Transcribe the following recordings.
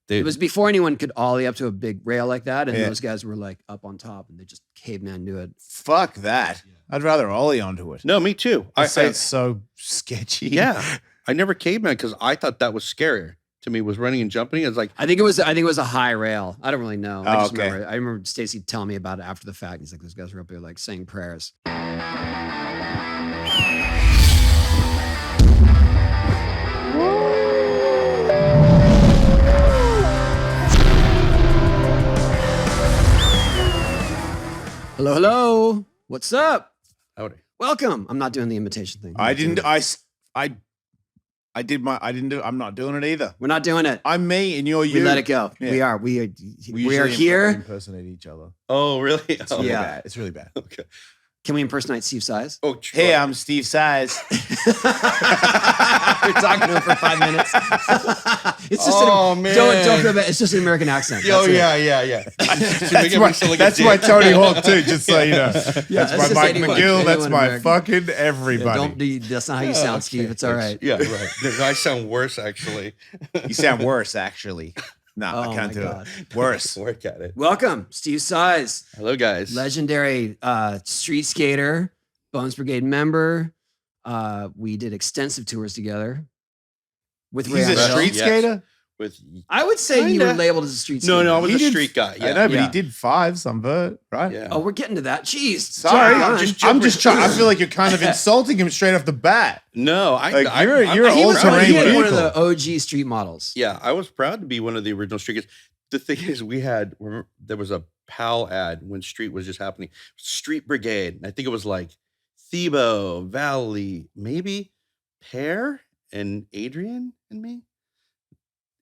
It was before anyone could ollie up to a big rail like that, and those guys were like up on top, and they just caveman do it. Fuck that! I'd rather ollie onto it. No, me too. I say it's so sketchy. Yeah, I never caveman because I thought that was scarier. To me, was running and jumping. It's like I think it was a high rail. I don't really know. I just okay. remember Stacey telling me about it after the fact. He's like, those guys were up there like saying prayers. Hello, hello. What's up? howdy. Welcome. I'm not doing the imitation thing. I'm not doing it either. We're not doing it. I'm me and you're you. We let it go. Yeah. We are usually here. Impersonate each other. Oh, really? It's really bad. It's really bad. Okay. Can we impersonate Steve Saiz? Oh, hey, I'm Steve Saiz. We're talking to him for 5 minutes. It's just man. Don't feel bad. It's just an American accent. Oh, That's yeah. That's my Tony Hawk too, just so you know. Yeah, that's my Mike anyone. McGill. That's Anyone my American. fucking everybody. That's not how you sound, Steve. It's all right. Yeah, right. I sound worse, actually. You sound worse, actually. No, Oh, I can't my do God. it. Worse. Work at it. Welcome, Steve Saiz, Hello, guys. legendary street skater, Bones Brigade member. We did extensive tours together with Ray He's a Barbee. street Yes. skater? I would say you were Kinda. labeled as a street skater. No, I was He a did- street guy. I Yeah. know, but Yeah. he did 5 some vert, right? Yeah. Oh, we're getting to that. Jeez. Sorry, Come on. I'm just trying. I feel like you're kind of insulting him straight off the bat. No, Like, I you're an He was all-terrain he had one vehicle. of the OG street models. Yeah, I was proud to be one of the original street guys. The thing is, there was a PAL ad when street was just happening. Street Brigade. And I think it was like Thebo, Valley, maybe Pear and Adrian and me.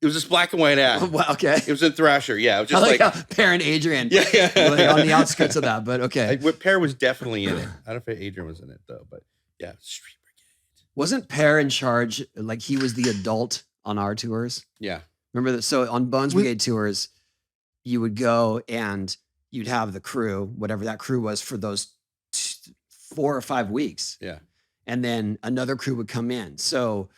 It was this black and white ad. Well, okay. It was in Thrasher. Yeah, it was I just like like, how Pear and Adrian yeah. were like on the outskirts of that, but okay. Pear was definitely in it. I don't know if Adrian was in it though, but yeah, Street Brigade. Wasn't Pear in charge? Like he was the adult on our tours. Yeah. Remember that? So on Bones Brigade tours, you would go and you'd have the crew, whatever that crew was for those 4 or 5 weeks. Yeah. And then another crew would come in. So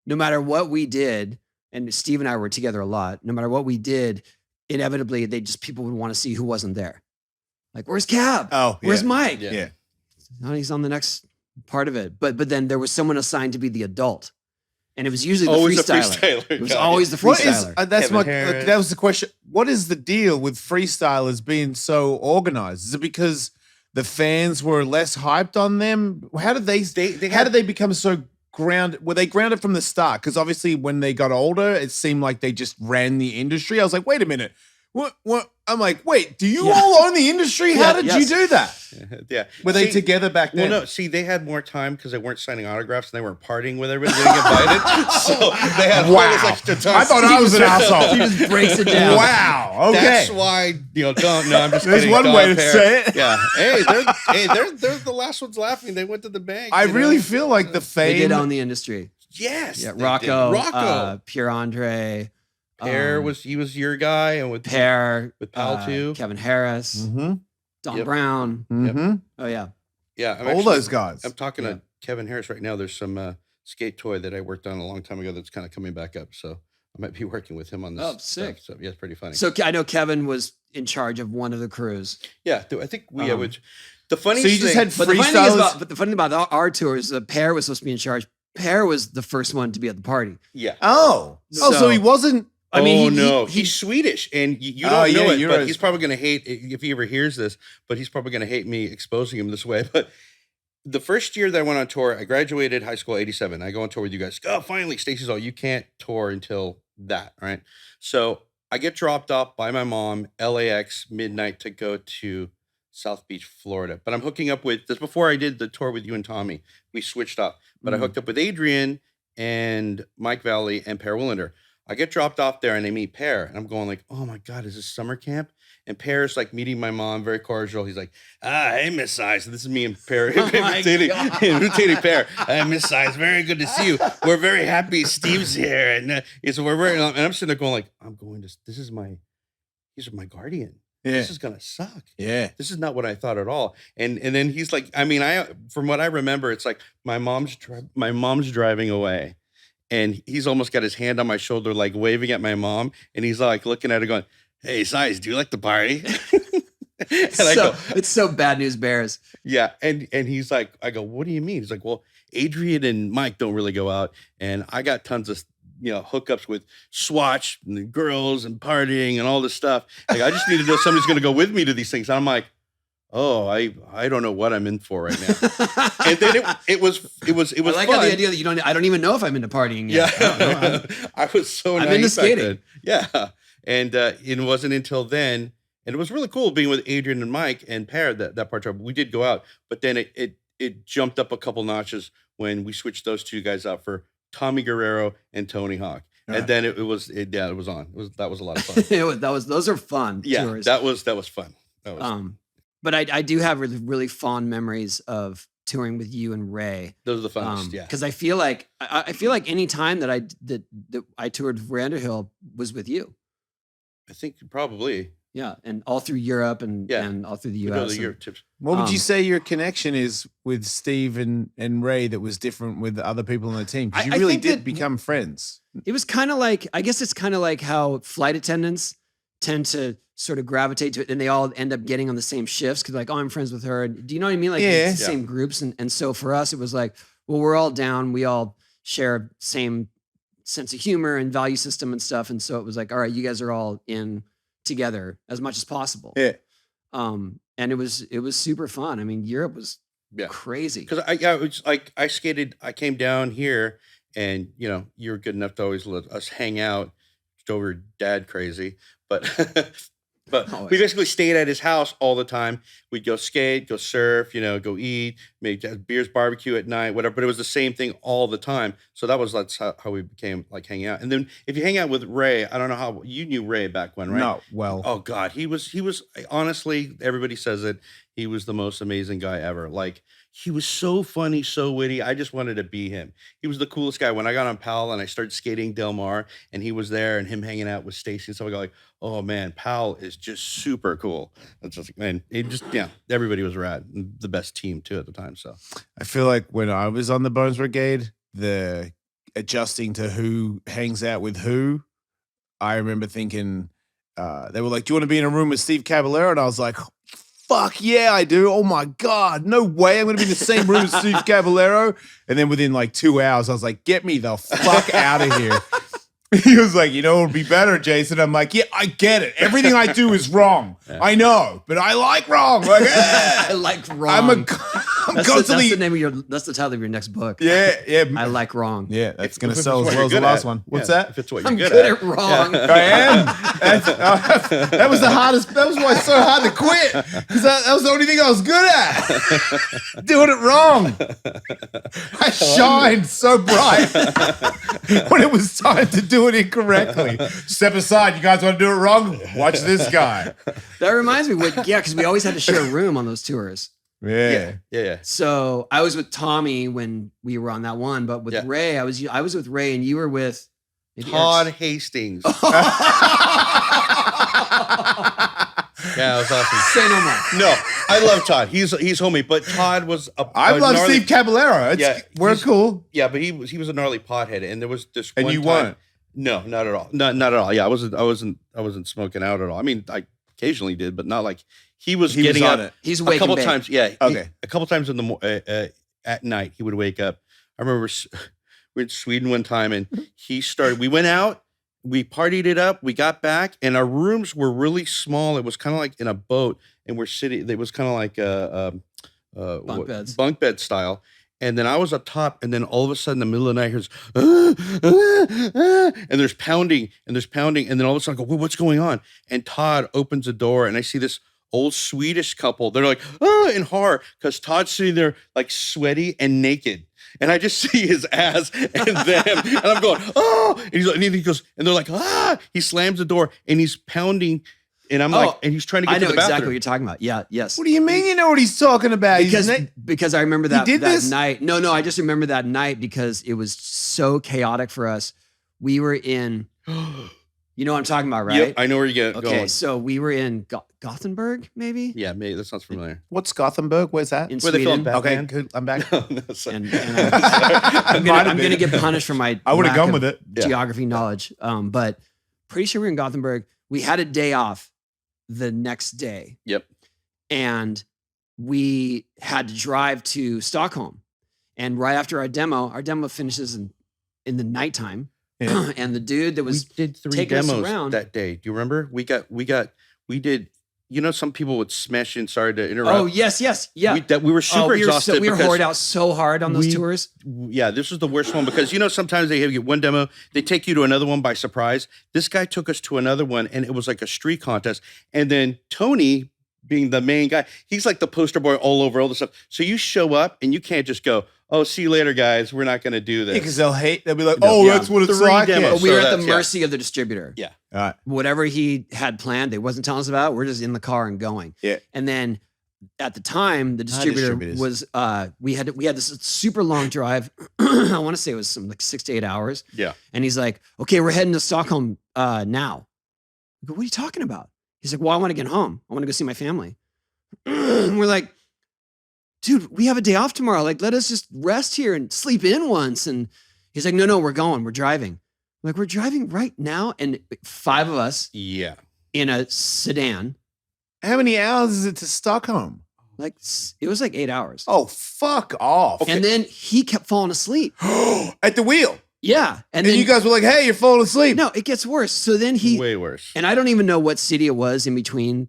no matter what we did, and Steve and I were together a lot, no matter what we did, inevitably people would want to see who wasn't there. Like, where's Cab? Oh, Where's Mike? Yeah. Oh, he's on the next part of it. But then there was someone assigned to be the adult. And it was usually the Always the freestyler. freestyler. It was Got always the What is freestyler. that's Kevin my Harris. that was the question. What is the deal with freestylers being so organized? Is it because the fans were less hyped on them? How did how did they become so grounded? Were they grounded from the start? Because obviously when they got older, it seemed like they just ran the industry. I was like, wait a minute. What? I'm like, wait, do you all own the industry? How did you do that? Yeah. Were they together back then? Well, no. See, they had more time because they weren't signing autographs and they weren't partying with everybody. They didn't get invited, so they had all this extra time. I thought I was an asshole. He just breaks it down. Wow. Okay. That's why don't. No, I'm just There's kidding. one Don way to Pear. say it. Yeah. They're the last ones laughing. They went to the bank. I you know? really feel like the They did fame. own the industry. Yes. Yeah, they did. Rocco. Pierre Andre. Pear was your guy, and with Pear. with Pal too. Kevin Harris. Mm-hmm. Don Yep. Brown. Mm-hmm. Oh, yeah. Yeah, All those guys. I'm talking to Kevin Harris right now. There's some skate toy that I worked on a long time ago that's kind of coming back up. So I might be working with him on this. Oh, sick. Stuff. So yeah, it's pretty funny. So I know Kevin was in charge of one of the crews. Yeah, I think we would. The funny So you just had But the funny thing freestylers. but the funny thing about our tours, Pear was supposed to be in charge. Pear was the first one to be at the party. Yeah. So he wasn't. I mean, he's Swedish, and you Oh, don't know yeah, it, you're but right. he's probably going to hate if he ever hears this. But he's probably going to hate me exposing him this way. But the first year that I went on tour, I graduated high school '87. I go on tour with you guys. Oh, finally, Stacey's all. You can't tour until that, right? So I get dropped off by my mom, LAX, midnight to go to South Beach, Florida. But I'm hooking up with this before I did the tour with you and Tommy. We switched up, but I hooked up with Adrian and Mike Valley and Pear Willender. I get dropped off there and I meet Pear and I'm going like, oh my God, is this summer camp? And Pear's like meeting my mom, very cordial. He's like, hey, Miss Saiz. This is me and Pear imitating Pear. Hey, Miss Saiz, very good to see you. We're very happy Steve's here. And so and I'm sitting there going like, he's my guardian. Yeah. This is going to suck. Yeah. This is not what I thought at all. And then he's like, I mean, from what I remember, it's like my mom's driving away. and he's almost got his hand on my shoulder, like waving at my mom, and he's like looking at her going, "Hey, Saiz, do you like the party?" And I go, it's so Bad News Bears. yeah. And he's like, I go, "What do you mean?" He's like, "Well, Adrian and Mike don't really go out, and I got tons of hookups with Swatch and the girls and partying and all this stuff. Like, I just need to know somebody's going to go with me to these things." And I'm like, "Oh, I don't know what I'm in for right now." And then it was I like fun. how the idea that I don't even know if I'm into partying yet. Yeah, I was so I'm naive into back skating. then. Yeah, and it wasn't until then, and it was really cool being with Adrian and Mike and Pear that part. We did go out, but then it jumped up a couple notches when we switched those two guys out for Tommy Guerrero and Tony Hawk. Right. And then it was on. That was a lot of fun. Those are fun tours. that was fun. That was But I do have really, really fond memories of touring with you and Ray. those are the funnest. Yeah. Because I feel like any time that I toured Vanderhill was with you. I think probably. Yeah, and all through Europe and all through the We go US. to Europe tips. What would you say your connection is with Steve and Ray that was different with the other people on the team? Because you I really think did that- become friends. It was kind of like, I guess it's kind of like how flight attendants tend to sort of gravitate to it, and they all end up getting on the same shifts because, like, oh, I'm friends with her. Do you know what I mean? Like, Yeah. it's the same groups, and so for us, it was like, well, we're all down. We all share same sense of humor and value system and stuff, and so it was like, all right, you guys are all in together as much as possible. Yeah. And it was super fun. I mean, Europe was crazy. Because it was like I skated. I came down here, and you were good enough to always let us hang out. Drove your dad crazy, but but we basically stayed at his house all the time. We'd go skate, go surf, go eat, make beers, barbecue at night, whatever. But it was the same thing all the time. So that's how we became like hanging out. And then if you hang out with Ray, I don't know how you knew Ray back when, right? No, well. Oh God, he was honestly, everybody says it. He was the most amazing guy ever. Like, he was so funny, so witty. I just wanted to be him. He was the coolest guy. When I got on Powell and I started skating Del Mar, and he was there, and him hanging out with Stacey and stuff, I go like, oh man, Powell is just super cool. That's just, man, it just, everybody was rad. The best team too at the time. So I feel like when I was on the Bones Brigade, the adjusting to who hangs out with who, I remember thinking, they were like, "Do you want to be in a room with Steve Caballero?" And I was like, "Fuck yeah, I do. Oh my God, no way. I'm going to be in the same room as Steve Caballero." And then within like 2 hours, I was like, "Get me the fuck out of here." He was like, "It would be better, Jason." I'm like, "Yeah, I get it. Everything I do is wrong. I know, but I like wrong." Like, I like wrong. That's the title of your next book. Yeah. I like wrong. Yeah, that's going to If sell it's as what well as you're the good last at. one. What's Yeah, that? If it's what you're I'm good, good at wrong. I am. That was the hardest. That was why it's so hard to quit, because that was the only thing I was good at. Doing it wrong. I shined so bright when it was time to do it incorrectly. Step aside. You guys want to do it wrong? Watch this guy. That reminds me, because we always had to share a room on those tours. Yeah. So I was with Tommy when we were on that one, but with Ray, I was with Ray, and you were with Todd Hastings. Yeah, it was awesome. Say no more. No, I love Todd. He's homie, but Todd was I love Steve Caballero. We're cool. Yeah, but he was a gnarly pothead, and there was this And one you time, weren't? No, not at all. Not at all. Yeah, I wasn't smoking out at all. I mean, I occasionally did, but not like he was getting on up. it. He's A waking couple bake. times. Yeah. Okay. A couple times in the at night he would wake up. I remember we were in Sweden one time, and we went out, we partied it up, we got back, and our rooms were really small. It was kind of like in a boat, and we're sitting. It was kind of like Bunk beds. Bunk bed style. And then I was up top, and then all of a sudden, in the middle of the night, here's and there's pounding, and then all of a sudden, I go, what's going on? And Todd opens the door, and I see this old Swedish couple. They're like, in horror, because Todd's sitting there like sweaty and naked. And I just see his ass and them. And I'm going, oh. And he's like, and he goes, and they're like, ah. He slams the door and he's pounding. And I'm like, and he's trying to get to the bathroom. I know exactly what you're talking about. Yeah, yes. What do you mean you know what he's talking about? Because I remember that did this? night. No, I just remember that night because it was so chaotic for us. We were in You know what I'm talking about, right? Yep, I know where you're Okay, going. so we were in Gothenburg, maybe? Yeah, maybe that sounds familiar. What's Gothenburg? Where's that? In Where they filmed Sweden. Okay, Batman? good. I'm back. No, sorry. And Might have I'm been. gonna get punished for my I would have lack gone of with it. Yeah. geography knowledge. But pretty sure we were in Gothenburg. We had a day off the next day. Yep. And we had to drive to Stockholm. And right after our demo finishes in the nighttime. Yeah. And the dude that was we did 3 taking us demos around that day. Do you remember? We did. You know, some people would smash in. Sorry to interrupt. Oh yes, yeah. We were super exhausted. We were because hoard out so hard on those tours. Yeah, this was the worst one because sometimes they have you one demo, they take you to another one by surprise. This guy took us to another one, and it was like a street contest. And then Tony, being the main guy, he's like the poster boy all over all the stuff. So you show up, and you can't just go, "Oh, see you later, guys. We're not going to do this." Because they'll be like, No, "Oh, yeah. that's what it's 3 like." demos. Yeah. But we were at the that's- yeah. mercy of the distributor. Yeah. All right. Whatever he had planned, they wasn't telling us about. We're just in the car and going. Yeah. And then at the time, the distributor distributors. was we had this super long drive. I want to say it was some like 6 to 8 hours. Yeah. And he's like, "Okay, we're heading to Stockholm now." I go, "What are you talking about?" He's like, "Well, I want to get home. I want to go see my family." And we're like, "Dude, we have a day off tomorrow. Like, let us just rest here and sleep in once." And he's like, "No, we're going. We're driving." I'm like, "We're driving right now?" And 5 of us Yeah. in a sedan. How many hours is it to Stockholm? Like it was like 8 hours. Oh, fuck off. And then he kept falling asleep. At the wheel. Yeah. And then you guys were like, "Hey, you're falling asleep." No, it gets worse. So then Way worse. and I don't even know what city it was in between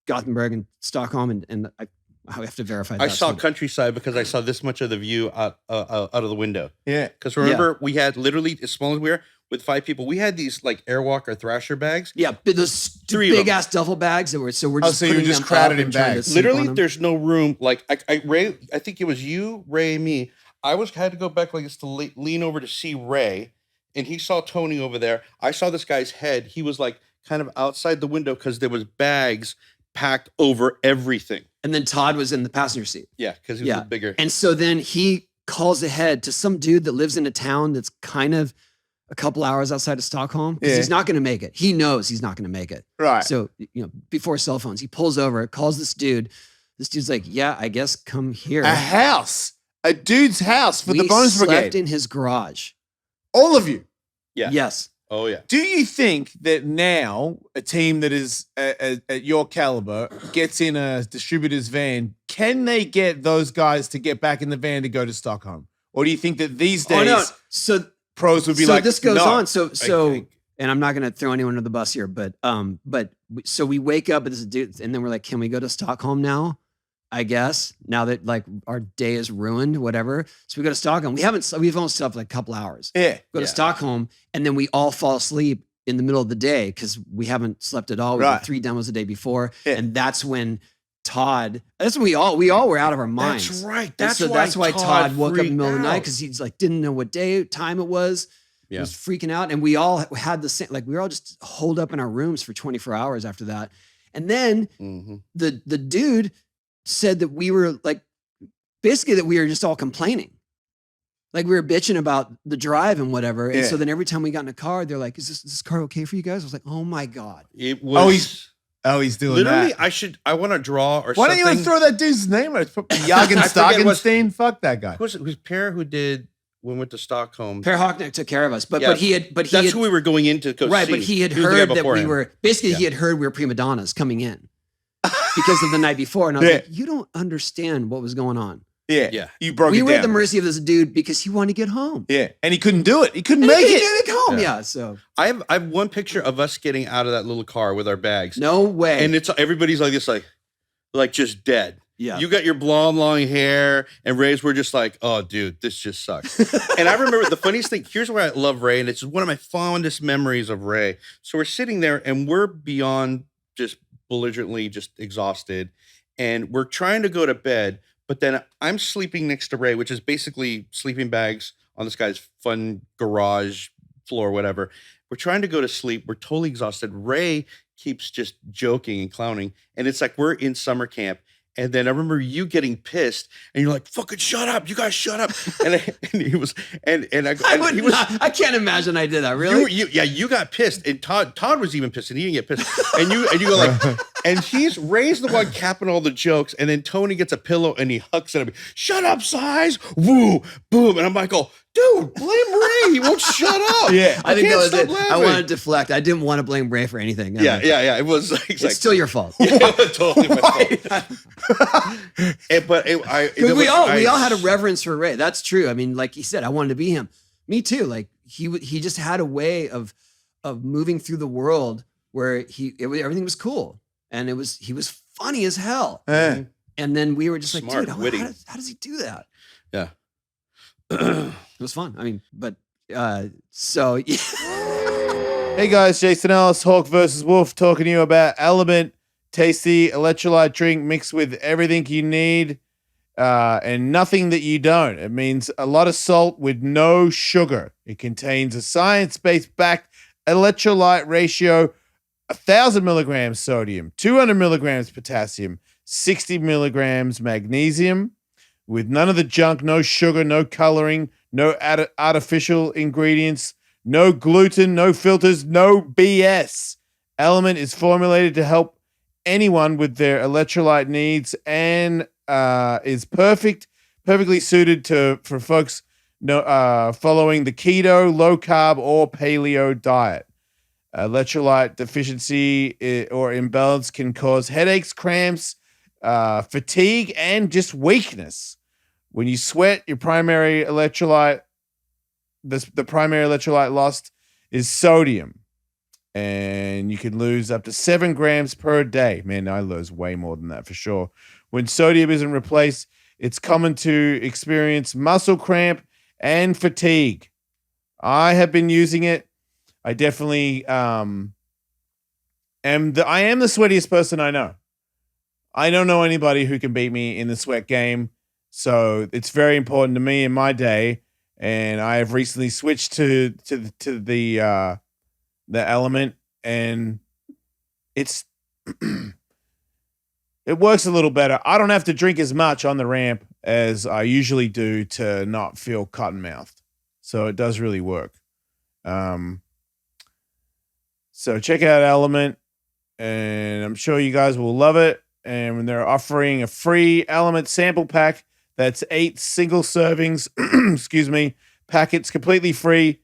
Gothenburg and Stockholm. And I have to verify that. I saw countryside because I saw this much of the view out of the window. Yeah. Because remember, we had literally, as small as we were, with 5 people, we had these like Airwalk or Thrasher bags. Yeah, but those 3 of big them. ass duffel bags that were so we're just so you were putting just them crowded up in and trying to bags. sleep on Literally, them. there's no room. Like Ray, I think it was you, Ray, and me. I had to go back like this to lean over to see Ray, and he saw Tony over there. I saw this guy's head. He was like kind of outside the window because there was bags packed over everything. And then Todd was in the passenger seat. Yeah, because he was bigger. And so then he calls ahead to some dude that lives in a town that's kind of a couple hours outside of Stockholm because Yeah. he's not going to make it. He knows he's not going to make it. Right. So, before cell phones, he pulls over, calls this dude. This dude's like, "Yeah, I guess come here." A house. A dude's house for We the bonus slept brigade. in his garage. All of you. Yeah. Yes. Oh, yeah. Do you think that now a team that is at your caliber gets in a distributor's van, can they get those guys to get back in the van to go to Stockholm? Or do you think that these days So pros would be so like, this goes "No." on. So think. and I'm not going to throw anyone under the bus here, but so we wake up with this dude, and then we're like, "Can we go to Stockholm now?" I guess now that like our day is ruined, whatever. So we go to Stockholm. We've only slept like a couple hours. Yeah. Go to Yeah. Stockholm, and then we all fall asleep in the middle of the day because we haven't slept at all. We Right. did 3 demos the day before, Yeah. and that's when Todd. That's when we all were out of our minds. That's right. And That's so why that's why Todd woke up in the middle of the night freaked because he's like didn't know what time it was. He Yeah. was freaking out, and we all had the same. Like we were all just holed up in our rooms for 24 hours after that, and then out. Mm-hmm. the dude said that we were like basically that we were just all complaining. Like we were bitching about the drive and whatever. And Yeah. so then every time we got in a car, they're like, is this car okay for you guys? I was like, oh my God. It was he's doing literally. that. I want to draw or Why don't something. you even throw that dude's name out? Jagen I forget what- Stagenstein? Fuck that guy. Who's pair who did when we went to Stockholm? Per Hocknick took care of us, but Yeah, he had That's who we were going in to go right, see. but he had was the guy heard that before we him. were basically Yeah. he had heard we were prima donnas coming in because of the night before, and I was Yeah. like, you don't understand what was going on. Yeah. Yeah. You broke We it were down. at the mercy of this dude because he wanted to get home. Yeah. And he couldn't do it. He couldn't And make he it. couldn't get home. Yeah. Yeah, so I have one picture of us getting out of that little car with our bags, no way. and it's everybody's like this, like just dead. yeah, You got your blonde long hair, and Ray's were just like, "Oh, dude, this just sucks." And I remember the funniest thing. Here's where I love Ray, and it's one of my fondest memories of Ray. So we're sitting there, and we're beyond just belligerently just exhausted, and we're trying to go to bed. But then I'm sleeping next to Ray, which is basically sleeping bags on this guy's fun garage floor, whatever. We're trying to go to sleep. We're totally exhausted. Ray keeps just joking and clowning, and it's like we're in summer camp. And then I remember you getting pissed, and you're like, "Fucking shut up! You guys shut up!" And he was, and I can't imagine I did that. Really? You got pissed, and Todd was even pissed, and he didn't get pissed. And you go like, and he's Ray's the one capping all the jokes, and then Tony gets a pillow and he hucks it at me. Shut up, Saiz! Woo, boom! And I'm like, "Oh, dude, blame Ray. He won't shut up." Yeah, I think that was it. I wanted to deflect. I didn't want to blame Ray for anything. Yeah. It was like, it's still your fault. Yeah, totally my fault. We all had a reverence for Ray. That's true. I mean, like he said, I wanted to be him. Me too. Like he just had a way of moving through the world where everything was cool, and he was funny as hell. And then we were just smart, like, dude, witty. How does he do that? Yeah, it was fun. I mean, but so. Yeah. Hey guys, Jason Ellis, Hawk versus Wolf, talking to you about LMNT tasty electrolyte drink mixed with everything you need and nothing that you don't. It means a lot of salt with no sugar. It contains a science-based backed electrolyte ratio, 1,000 milligrams sodium, 200 milligrams potassium, 60 milligrams magnesium, with none of the junk, no sugar, no coloring, no artificial ingredients, no gluten, no filters, no BS. LMNT is formulated to help anyone with their electrolyte needs and is perfectly suited for folks following the keto, low carb, or paleo diet. Electrolyte deficiency or imbalance can cause headaches, cramps, fatigue, and just weakness. When you sweat, your primary electrolyte, the primary electrolyte lost is sodium. And you can lose up to 7 grams per day. Man, I lose way more than that for sure. When sodium isn't replaced, it's common to experience muscle cramp and fatigue. I have been using it. I definitely am I am the sweatiest person I know. I don't know anybody who can beat me in the sweat game. So it's very important to me in my day. And I have recently switched to the LMNT, and it's it works a little better. I don't have to drink as much on the ramp as I usually do to not feel cotton mouthed. So it does really work. So check out LMNT, and I'm sure you guys will love it. And when they're offering a free LMNT sample pack, that's 8 single servings, excuse me, packets, completely free.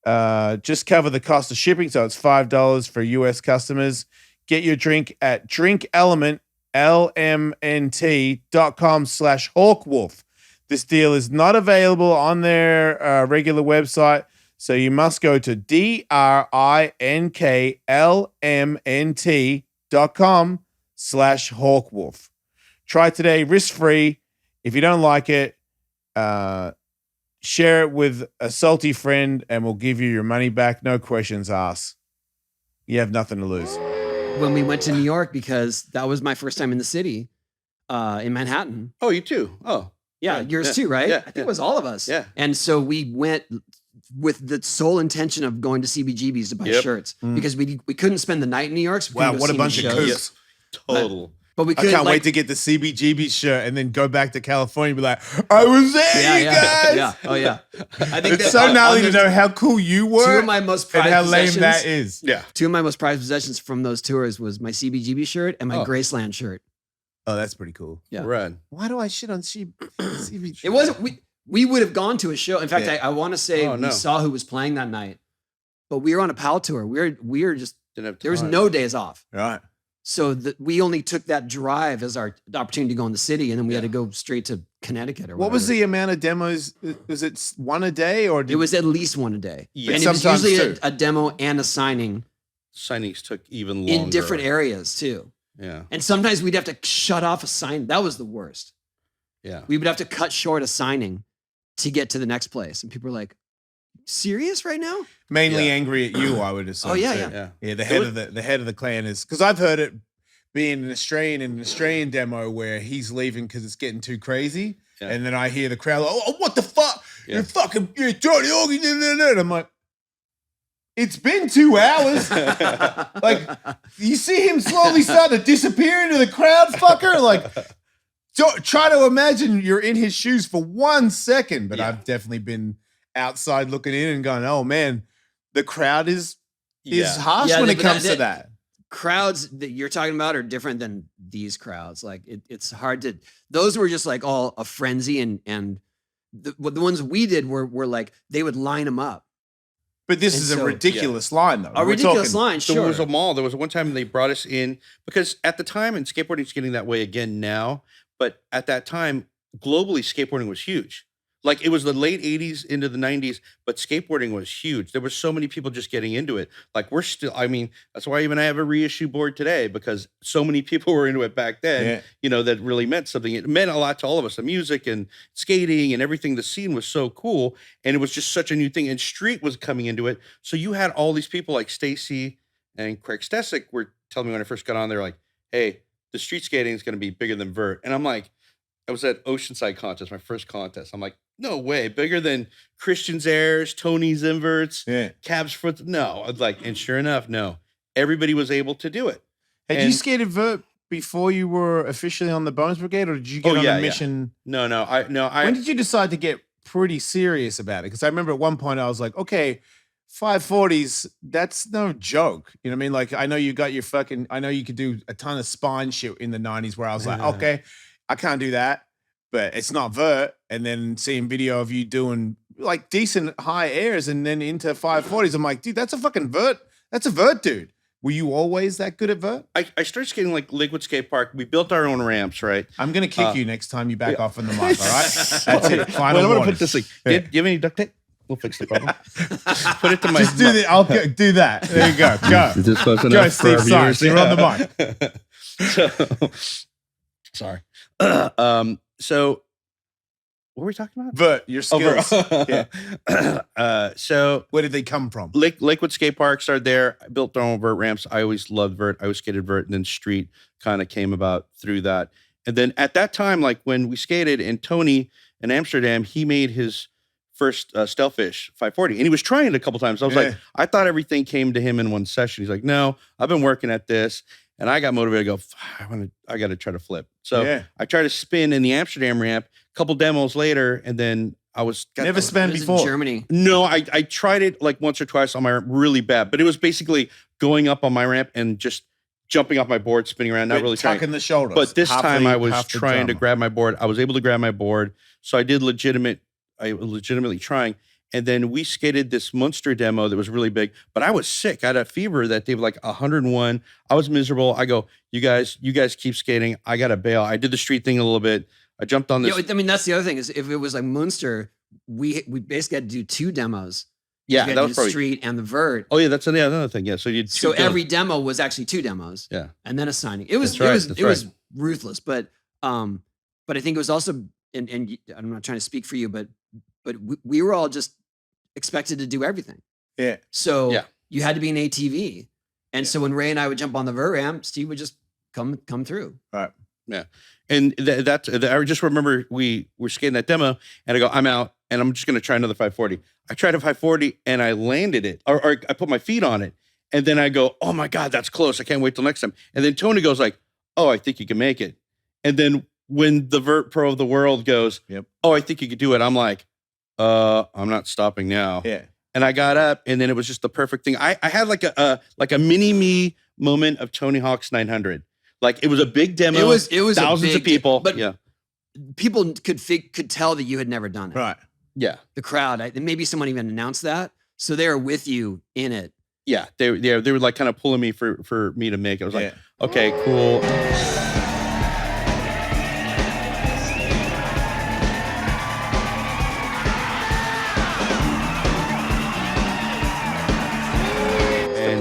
Just cover the cost of shipping, so it's $5 for US customers. Get your drink at drinklmnt, LMNT.com/Hawkwolf. This deal is not available on their regular website, so you must go to drinklmnt.com/Hawkwolf. Try today, risk-free. If you don't like it, share it with a salty friend and we'll give you your money back. No questions asked. You have nothing to lose. When we went to New York, because that was my first time in the city, in Manhattan. Oh, you too? Oh. Yeah, yours too, right? Yeah, I think it was all of us. Yeah. And so we went with the sole intention of going to CBGB's to buy shirts because we couldn't spend the night in New York. So Wow, what a bunch of kooks. Total. But we I couldn't can't wait to get the CBGB shirt and then go back to California and be like, I was there, you guys. Yeah. Oh, yeah. I think It's so gnarly to know how cool you were. Two of my most prized and how lame possessions, that is. Yeah. Two of my most prized possessions from those tours was my CBGB shirt and my Graceland shirt. Oh, that's pretty cool. Yeah. Rad. Why do I shit on CBGB? It wasn't, we would have gone to a show. In fact, I want to say we saw who was playing that night, but we were on a PAL tour. We were just, there was no days off. Right. So we only took that drive as our opportunity to go in the city, and then we had to go straight to Connecticut or whatever. What was the amount of demos? Was it one a day or? It was at least one a day. Yeah. And it was Sometimes usually two. a demo and a signing Signings took even longer. in different areas too. Yeah. And sometimes we'd have to shut off a sign. That was the worst. Yeah. We would have to cut short a signing to get to the next place. And people were like, serious right now? Mainly angry at you, I would assume. Oh, yeah, too. yeah. Yeah, the head of the clan is, because I've heard it being an Australian demo where he's leaving because it's getting too crazy. Yeah. And then I hear the crowd, oh, what the fuck? Yeah. You're Johnny Organ. And I'm like, it's been 2 hours. Like, you see him slowly start to disappear into the crowd, fucker? Like, try to imagine you're in his shoes for 1 second. But Yeah. I've definitely been outside looking in and going, oh man, the crowd is harsh Yeah, when it but comes to that. Crowds that you're talking about are different than these crowds. Like it's hard to. Those were just like all a frenzy, and the ones we did were like they would line them up. But this And is a so- ridiculous line, though. A We're ridiculous talking- line, So sure. there was a mall. There was one time they brought us in because at the time, and skateboarding's getting that way again now, but at that time, globally, skateboarding was huge. Like it was the late 80s into the 90s, but skateboarding was huge. There were so many people just getting into it. Like we're still, I mean, that's why even I have a reissue board today because so many people were into it back then, that really meant something. It meant a lot to all of us, the music and skating and everything. The scene was so cool. And it was just such a new thing. And street was coming into it. So you had all these people like Stacey and Craig Stesick were telling me when I first got on, they're like, hey, the street skating is going to be bigger than vert. And I'm like, I was at Oceanside contest, my first contest. I'm like, no way, bigger than Christian's Airs, Tony's Inverts, Cab's Foot. No, I was like, and sure enough, no, everybody was able to do it. Had you skated vert before you were officially on the Bones Brigade, or did you get on a mission? No. When did you decide to get pretty serious about it? Because I remember at one point I was like, okay, 540s, that's no joke. You know what I mean? Like, I know you got your I know you could do a ton of spine shit in the 90s where I was like, okay, I can't do that, but it's not vert. And then seeing video of you doing like decent high airs and then into 540s, I'm like, dude, that's a fucking vert. That's a vert, dude. Were you always that good at vert? I started skating like Lakewood Skate Park. We built our own ramps, right? I'm going to kick you next time you back off in the mic, all right? That's it. Final I'm going to warning. put this thing. Do you have any duct tape? We'll fix the problem. Put it to my. Just do the. I'll do that. There you go. Go. Is this close Go, enough for Steve. our Sorry, viewers? you're on the mic. Sorry. So what were we talking about? Vert, your skills. So where did they come from? Lakewood Skate Park started there. I built our own vert ramps. I always loved vert. I always skated vert, and then street kind of came about through that. And then at that time, like when we skated, and Tony in Amsterdam, he made his first Stealthfish 540, and he was trying it a couple times. I was like, I thought everything came to him in one session. He's like, no, I've been working at this. And I got motivated to go, I got to try to flip. So I tried to spin in the Amsterdam ramp, a couple demos later, and then I was never spun before. In Germany. No, I tried it like once or twice on my ramp, really bad. But it was basically going up on my ramp and just jumping off my board, spinning around, not really trying. Tucking the shoulders. But this time I was trying to grab my board. I was able to grab my board. So I did legitimately trying. And then we skated this Munster demo that was really big, but I was sick. I had a fever that day, like 101. I was miserable. I go, you guys keep skating. I got to bail. I did the street thing a little bit. I jumped on this. Yeah, I mean, that's the other thing is if it was like Munster, we basically had to do 2 demos. Yeah, that was probably street and the vert. Oh yeah, that's another thing. Yeah, so every demo was actually 2 demos. Yeah, and then a signing. It was was ruthless, but I think it was also and I'm not trying to speak for you, but we were all just expected to do everything. Yeah. So you had to be an ATV. And so when Ray and I would jump on the vert ramp, Steve would just come through. Right. Yeah. And I just remember we were skating that demo and I go, I'm out and I'm just going to try another 540. I tried a 540 and I landed it or I put my feet on it. And then I go, oh my God, that's close. I can't wait till next time. And then Tony goes like, oh, I think you can make it. And then when the vert pro of the world goes, oh, I think you could do it. I'm like, I'm not stopping now. Yeah. And I got up and then it was just the perfect thing. I had like a mini me moment of Tony Hawk's 900. Like it was a big demo. It was thousands of people. But people could tell that you had never done it. Right. Yeah. The crowd, maybe someone even announced that. So they were with you in it. Yeah. They were like kind of pulling me for me to make it. I was like, okay, cool.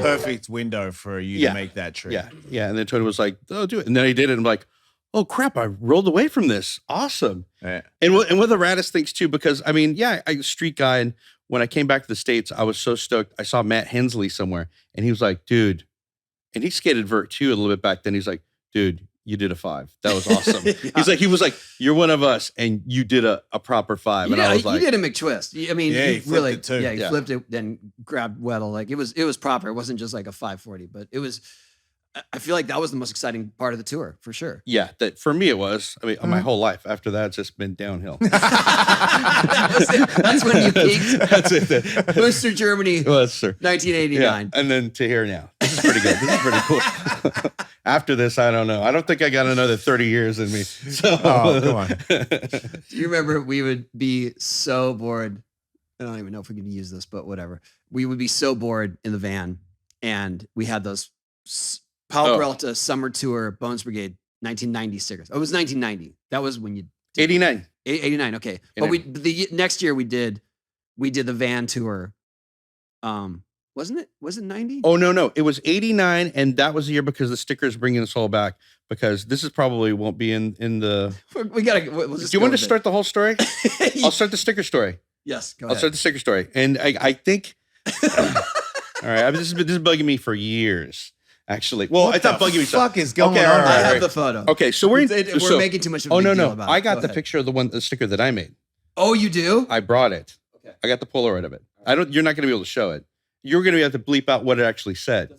Perfect window for you to make that trick. Yeah. And then Tony was like, "Oh, do it." And then he did it. And I'm like, "Oh crap! I rolled away from this. Awesome." Yeah. And one of the raddest things too, because I mean, I was a street guy, and when I came back to the States, I was so stoked. I saw Matt Hensley somewhere, and he was like, "Dude," and he skated vert too a little bit back then. He's like, "Dude, you did a 5. That was awesome." He was like, "You're one of us, and you did a proper 5." And I was like, "You did a McTwist." I mean, he really, flipped it too. Yeah, he flipped it, then grabbed Weddle. Like it was proper. It wasn't just like a 540, but it was. I feel like that was the most exciting part of the tour for sure. Yeah, that for me it was. I mean, my whole life after that, it's just been downhill. That's when you peaked. That's it. Booster Germany, Well, sir. 1989. And then to here now. This is pretty good. This is pretty cool. After this, I don't know. I don't think I got another 30 years in me. So, come on. Do you remember we would be so bored? I don't even know if we can use this, but whatever. We would be so bored in the van, and we had those Paul Peralta Summer Tour Bones Brigade 1990 stickers. Oh, it was 1990. That was when you did 89. 89. Okay, but the next year we did the van tour. Wasn't it? Was it 90? Oh no, it was 89, and that was the year because the stickers bringing us all back. Because this is probably won't be in the. We gotta. We'll Do you want to start the whole story? I'll start the sticker story. Yes, go I'll ahead. start the sticker story, and I think. All right, this is bugging me for years. Actually, well, What it's not the bugging me. fuck is going all on? I right, have the photo. Okay, so we're making too much of a Oh big no, deal no, about it. I got Go the ahead. picture of the sticker that I made. Oh, you do? I brought it. Okay. I got the Polaroid of it. You're not going to be able to show it. You're going to have to bleep out what it actually said.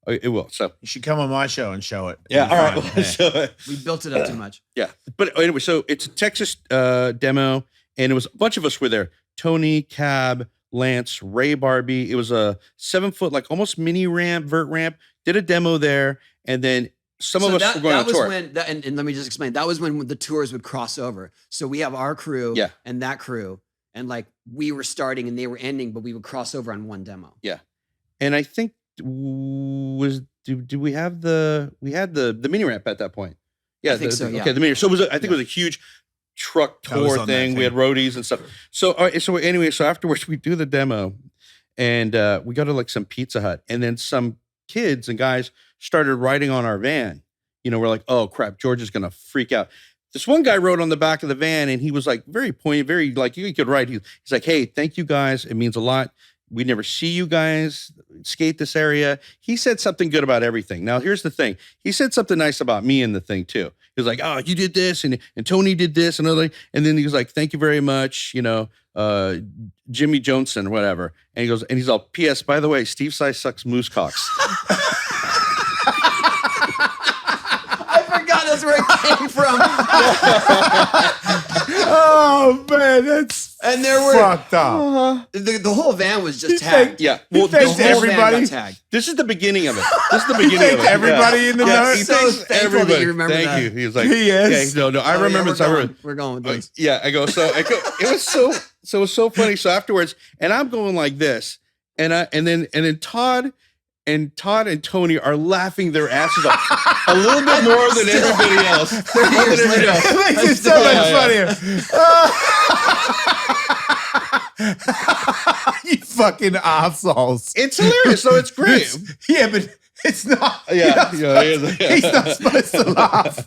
It will. So You should come on my show and show it. yeah, all right. Fine. We'll show it. We built it up too much. Yeah, but anyway, so it's a Texas demo, and it was a bunch of us were there. Tony, Cab, Lance, Ray Barbee. It was a 7-foot, like almost mini ramp, vert ramp. Did a demo there, and then some of us were going on tour. When and let me just explain. That was when the tours would cross over. So we have our crew Yeah. and that crew, and like we were starting and they were ending, but we would cross over on one demo. And I think do we have we had the mini ramp at that point? Yeah, I think so, yeah. Okay, the mini. So I think it was a huge truck I was tour on that thing. We had roadies and stuff. So all right, so anyway, so afterwards we do the demo, and we go to like some Pizza Hut, and then some kids and guys started riding on our van. You know, we're like, oh crap, George is gonna freak out. This one guy rode on the back of the van, and he was like very poignant, very like you could write. He's like, hey, thank you guys. It means a lot. We never see you guys skate this area. He said something good about everything. Now, here's the thing. He said something nice about me in the thing, too. He was like, oh, you did this, and Tony did this, and other. And then he was like, thank you very much, you know, Jimmy Johnson or whatever. And he goes, and he's all, P.S., by the way, Steve Saiz sucks moose cocks. I forgot that's where it came from. Oh man, that's And there were fucked up. the whole van was just He tagged. Yeah. He Well, thanked The whole van got everybody. tagged. this is the beginning of it. This is the He beginning of thanked it. everybody in the Yeah, note. he So thanks thankful that you everybody. remember Thank that. you. He was like, Yes. okay, no, I Oh, remember yeah, this. I remember. we're going with this. Yeah, I go. It was so it was so funny. So afterwards, and I'm going like this, and then Todd and Tony are laughing their asses off a little bit more than everybody else. More than years everybody later. else. It makes it so Yeah, much funnier. You fucking assholes. It's hilarious. So it's great. Yeah, but it's not. Yeah, He's not supposed to laugh.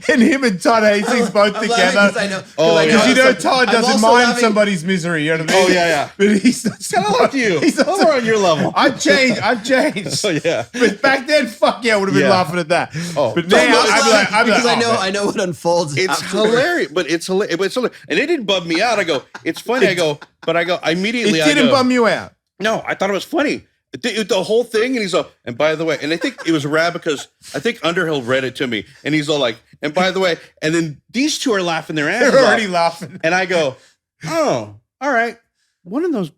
And him and Todd Hastings both I'm together. laughing 'cause I know. Oh, I know Because you know some- Todd I'm doesn't also mind laughing- somebody's misery, you know what I mean? Oh, yeah. But he's not Kind of like you. He's not- We're on your level. I've changed. Oh yeah. But back then, fuck yeah, I would have been Yeah. laughing at that. Oh. But No, now, no, it's I'd be like, because oh, man. I know what unfolds. It's afterwards. hilarious, but it's hilarious. And it didn't bum me out. I go, it's funny. I immediately. It didn't bum you out. No, I thought it was funny. The whole thing, and he's all, and by the way, and I think it was rad because I think Underhill read it to me, and he's all like, and by the way, and then these two are laughing their asses They're already off, laughing. and I go, oh, all right, one of those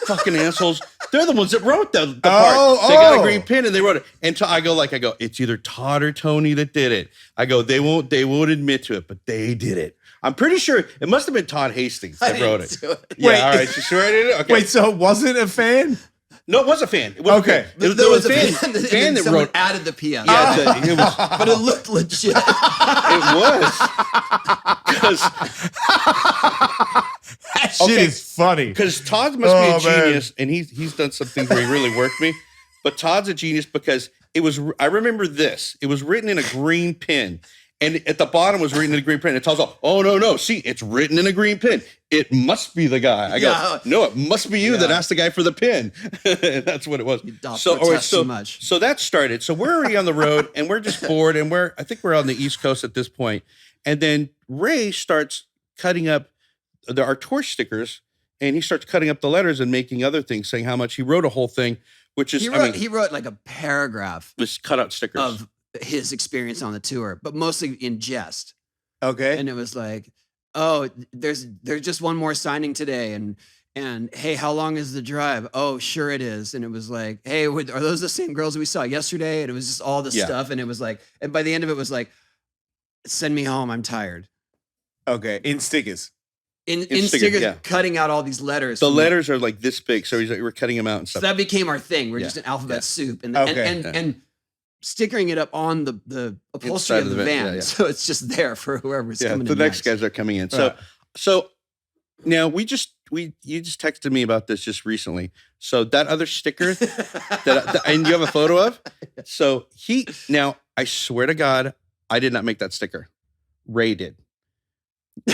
fucking assholes. They're the ones that wrote the part. They got a green pin and they wrote it. And I go, it's either Todd or Tony that did it. I go, they won't admit to it, but they did it. I'm pretty sure it must have been Todd Hastings that wrote it. Yeah, Wait. all right. You sure I did it? Okay. Wait, so it wasn't a fan? No, it was a fan. It was Okay. a fan. There was a fan, fan, and fan that someone wrote. added the PS. Yeah, it was. But it looked legit. It was. 'Cause That shit Okay. is funny. Because Todd must be Oh, a genius, and he's done some things where he really worked me. But Todd's a genius because it was. I remember this. It was written in a green pen, and at the bottom was written in a green pen. And Todd's all, "Oh no! See, it's written in a green pen. It must be the guy." I go, Yeah. "No, it must be you that Yeah. asked the guy for the pen." And that's what it was. doth So, protest too much. so that started. So we're already on the road, and we're just bored, and I think we're on the East Coast at this point. And then Ray starts cutting up our tour stickers, and he starts cutting up the letters and making other things, saying how much he wrote a whole thing which is he wrote like a paragraph just cut out stickers of his experience on the tour, but mostly in jest. Okay. And it was like, oh, there's just one more signing today, and hey, how long is the drive? Oh, sure it is. And it was like, hey, are those the same girls we saw yesterday? And it was just all this stuff, and it was like, and by the end of it was like, send me home, I'm tired. Okay, in stickers. In stickers, cutting out all these letters. The letters are like this big, so he's like, we're cutting them out and stuff. So that became our thing. We're just an alphabet soup, and stickering it up on the upholstery of the van, so it's just there for whoever's coming. The next guys are coming in. So now you just texted me about this just recently. So that other sticker and you have a photo of. So now I swear to God, I did not make that sticker. Ray did.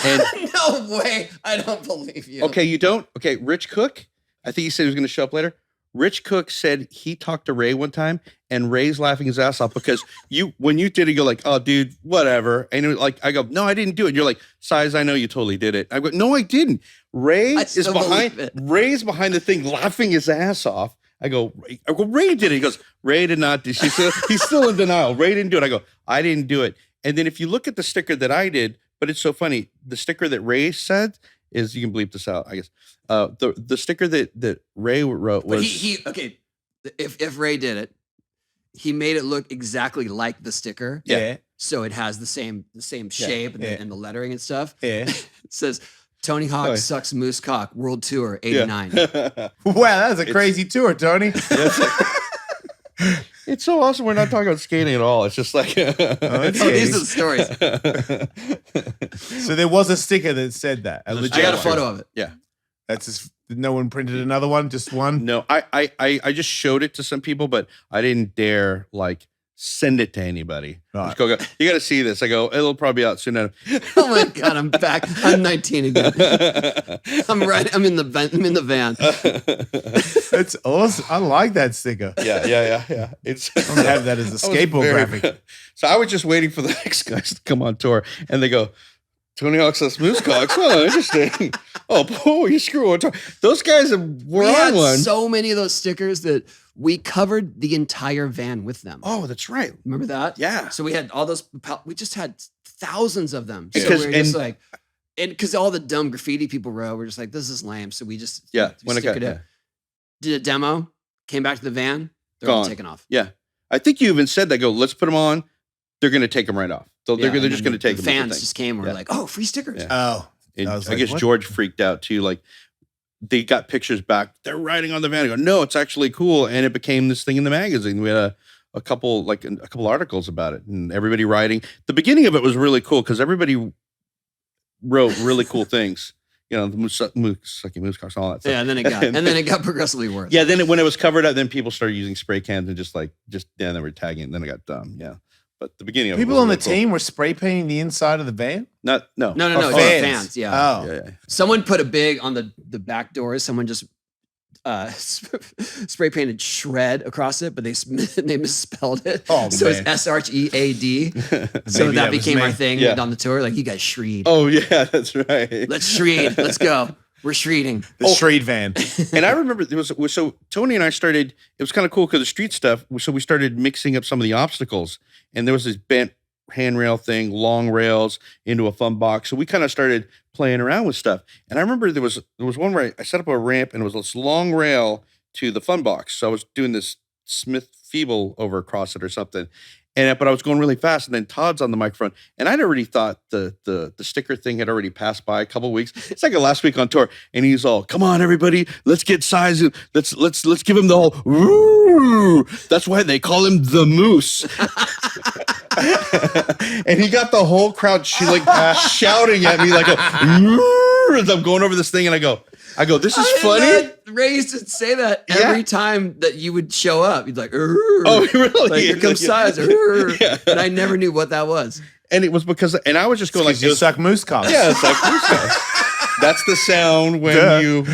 And no way. I don't believe you. Okay, you don't? Okay, Rich Cook, I think he said he was going to show up later. Rich Cook said he talked to Ray one time, and Ray's laughing his ass off because when you did it, you're like, oh, dude, whatever. And it was like, I go, no, I didn't do it. You're like, Saiz, I know you totally did it. I go, no, I didn't. Ray's behind the thing, laughing his ass off. I go, Ray did it. He goes, Ray did not do it. He's still in denial. Ray didn't do it. I go, I didn't do it. And then if you look at the sticker that I did, but it's so funny. The sticker that Ray said is, you can bleep this out, I guess. The sticker that Ray wrote was if Ray did it, he made it look exactly like the sticker. Yeah. So it has the same shape and the lettering and stuff. Yeah. It says Tony Hawk sucks moose cock world tour 89. Wow, that's a crazy tour, Tony. It's so awesome. We're not talking about skating at all. It's just like these are the stories. So there was a sticker that said that. I got a photo of it. Yeah. That's just, no one printed another one, just one? No, I just showed it to some people, but I didn't dare send it to anybody. Right. Just go, you got to see this. I go, it'll probably be out soon. Oh my God, I'm back. I'm 19 again. I'm in the van. That's awesome. I like that sticker. Yeah. I'm gonna have that as a skateboard graphic. So I was just waiting for the next guys to come on tour, and they go, Tony Hawk says moose cocks. Oh, interesting. You screw on tour. Those guys were on one. So many of those stickers that we covered the entire van with them. Oh, that's right. Remember that? Yeah. So we had all those. We just had thousands of them. So Because- we were just like, and because all the dumb graffiti people wrote, we're just like, this is lame. So we just Yeah. we stick it in. Did a demo, came back to the van, they're all Gone. taken off. Yeah. I think you even said that. Go, let's put them on. They're going to take them right off. They're just going to take the them. fans just came and were like, oh, free stickers. Yeah. Oh. And I was I like, guess what? George freaked out too. Like they got pictures back. They're riding on the van. I go, no, it's actually cool. And it became this thing in the magazine. We had a couple articles about it, and everybody riding. The beginning of it was really cool because everybody wrote really cool things. You know, the moose cocks, and all that stuff. Yeah, and then it got progressively worse. Yeah, then when it was covered up, then people started using spray cans and they were tagging it, and then it got dumb. Yeah. But the beginning of it People was on the really cool. team were spray painting the inside of the van? No. No, Oh, just fans. Yeah. Oh. Yeah. Someone put a big on the back doors. Someone just spray painted shred across it, but they misspelled it. Oh, so man. it's SREAD. So Maybe that that was became our me. thing Yeah. on the tour. Like, you guys shreed. Oh yeah, that's right. Let's shreed. Let's go. We're shreeding. The Shreed van. And I remember so Tony and I started. It was kind of cool because the street stuff. So we started mixing up some of the obstacles, and there was this bent handrail thing, long rails into a fun box. So we kind of started playing around with stuff. And I remember there was one where I set up a ramp, and it was this long rail to the fun box. So I was doing this Smith Feeble over across it or something. But I was going really fast, and then Todd's on the microphone, and I'd already thought the sticker thing had already passed by a couple of weeks. It's like last week on tour, and he's all, "Come on, everybody, let's get Saiz. Let's give him the whole woo." That's why they call him the Moose. And he got the whole crowd shouting at me like, "Woo," as I'm going over this thing, and I go, "This is funny." Ray used to say that every time that you would show up. He'd like, "Oh, really? Like, here comes Saiz." Yeah. And I never knew what that was. And it was because, and I was just going like, You suck moose cocks. yeah, it's like moose cocks. That's the sound when you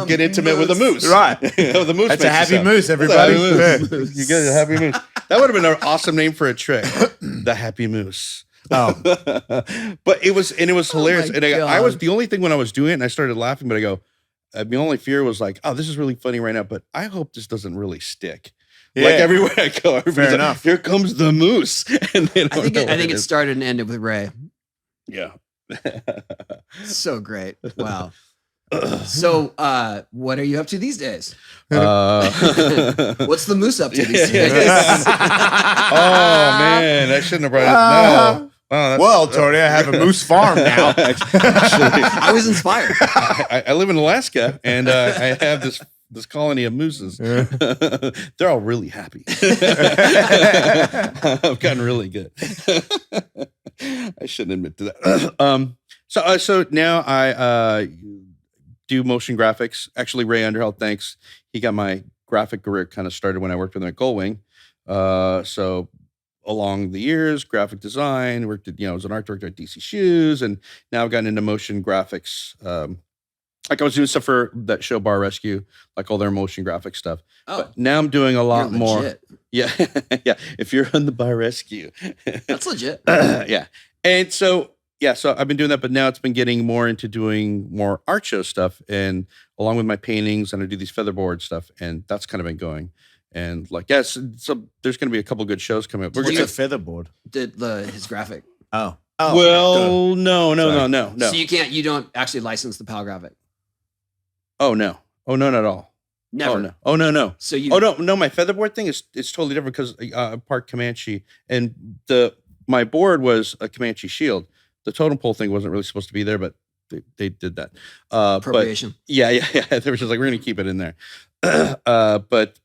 get intimate with a moose. Right. The moose. That's makes a happy sound. moose, That's a everybody. happy moose. You get a happy moose. That would have been an awesome name for a trick. The happy moose. Oh. But it was hilarious. my And I was God. the only thing when I was doing it, and I started laughing, but I go, my only fear was like, oh, this is really funny right now, but I hope this doesn't really stick. Yeah. Like everywhere I go, everybody's Fair like, enough. here comes the moose. And they don't know I what think it is. started and ended with Ray. Yeah. So great. Wow. So, what are you up to these days? What's the moose up to these days? Oh man, I shouldn't have brought it up. No. Oh, Well, Tony, I have a moose farm now. Actually, I was inspired. I live in Alaska, and I have this colony of mooses. They're all really happy. I've gotten really good. I shouldn't admit to that. So now I do motion graphics. Actually, Ray Underhill, thanks. He got my graphic career kind of started when I worked with him at Gullwing. So along the years, graphic design, worked at, as an art director at DC Shoes, and now I've gotten into motion graphics. Like I was doing stuff for that show Bar Rescue, like all their motion graphic stuff. Oh, but now I'm doing a lot you're more. legit. Yeah. Yeah. If you're on the Bar Rescue. That's legit. Yeah. And so I've been doing that, but now it's been getting more into doing more art show stuff, and along with my paintings, and I do these featherboard stuff, and that's kind of been going. And like, yes, so there's going to be a couple good shows coming up. What's a featherboard? His graphic. Oh. Well, no. So you don't actually license the PAL graphic. Oh no. Oh no, not at all. Never. Oh no. Oh no. So you. Oh no. My featherboard thing is totally different because part Comanche, and my board was a Comanche shield. The totem pole thing wasn't really supposed to be there, but they did that. Appropriation. But yeah. They were just like, we're going to keep it in there. But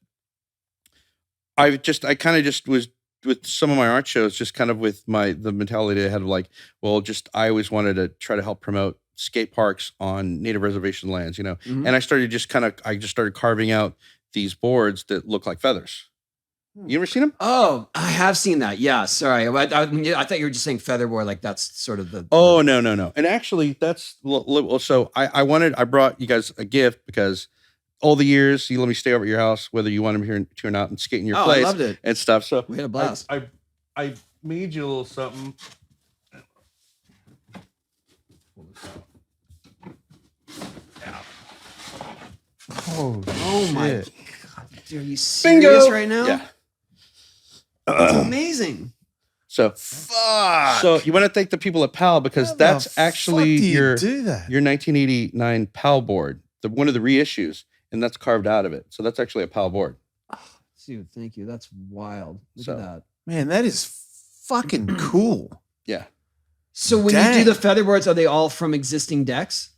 I kind of just was with some of my art shows, just kind of with the mentality I had of like, well, I always wanted to try to help promote skate parks on native reservation lands, Mhm. and I started carving out these boards that look like feathers. You ever seen them? Oh, I have seen that. Yeah. Sorry. I thought you were just saying featherboard. Like that's sort of the. Oh, no. And actually that's, so I brought you guys a gift because all the years you let me stay over at your house, whether you want them here or not, and skate in your place. I loved it. And stuff. So We had a blast. I made you a little something. Oh my shit. God. Dude, are you serious right now? Yeah. That's amazing. So Fuck. So you want to thank the people at PAL because How the that's fuck actually do you your do that? 1989 PAL board, one of the reissues, and that's carved out of it. So that's actually a PAL board. Dude, thank you. That's wild. Look So- at that. Man, that is fucking cool. Yeah. So when you do the featherboards, are they all from existing decks?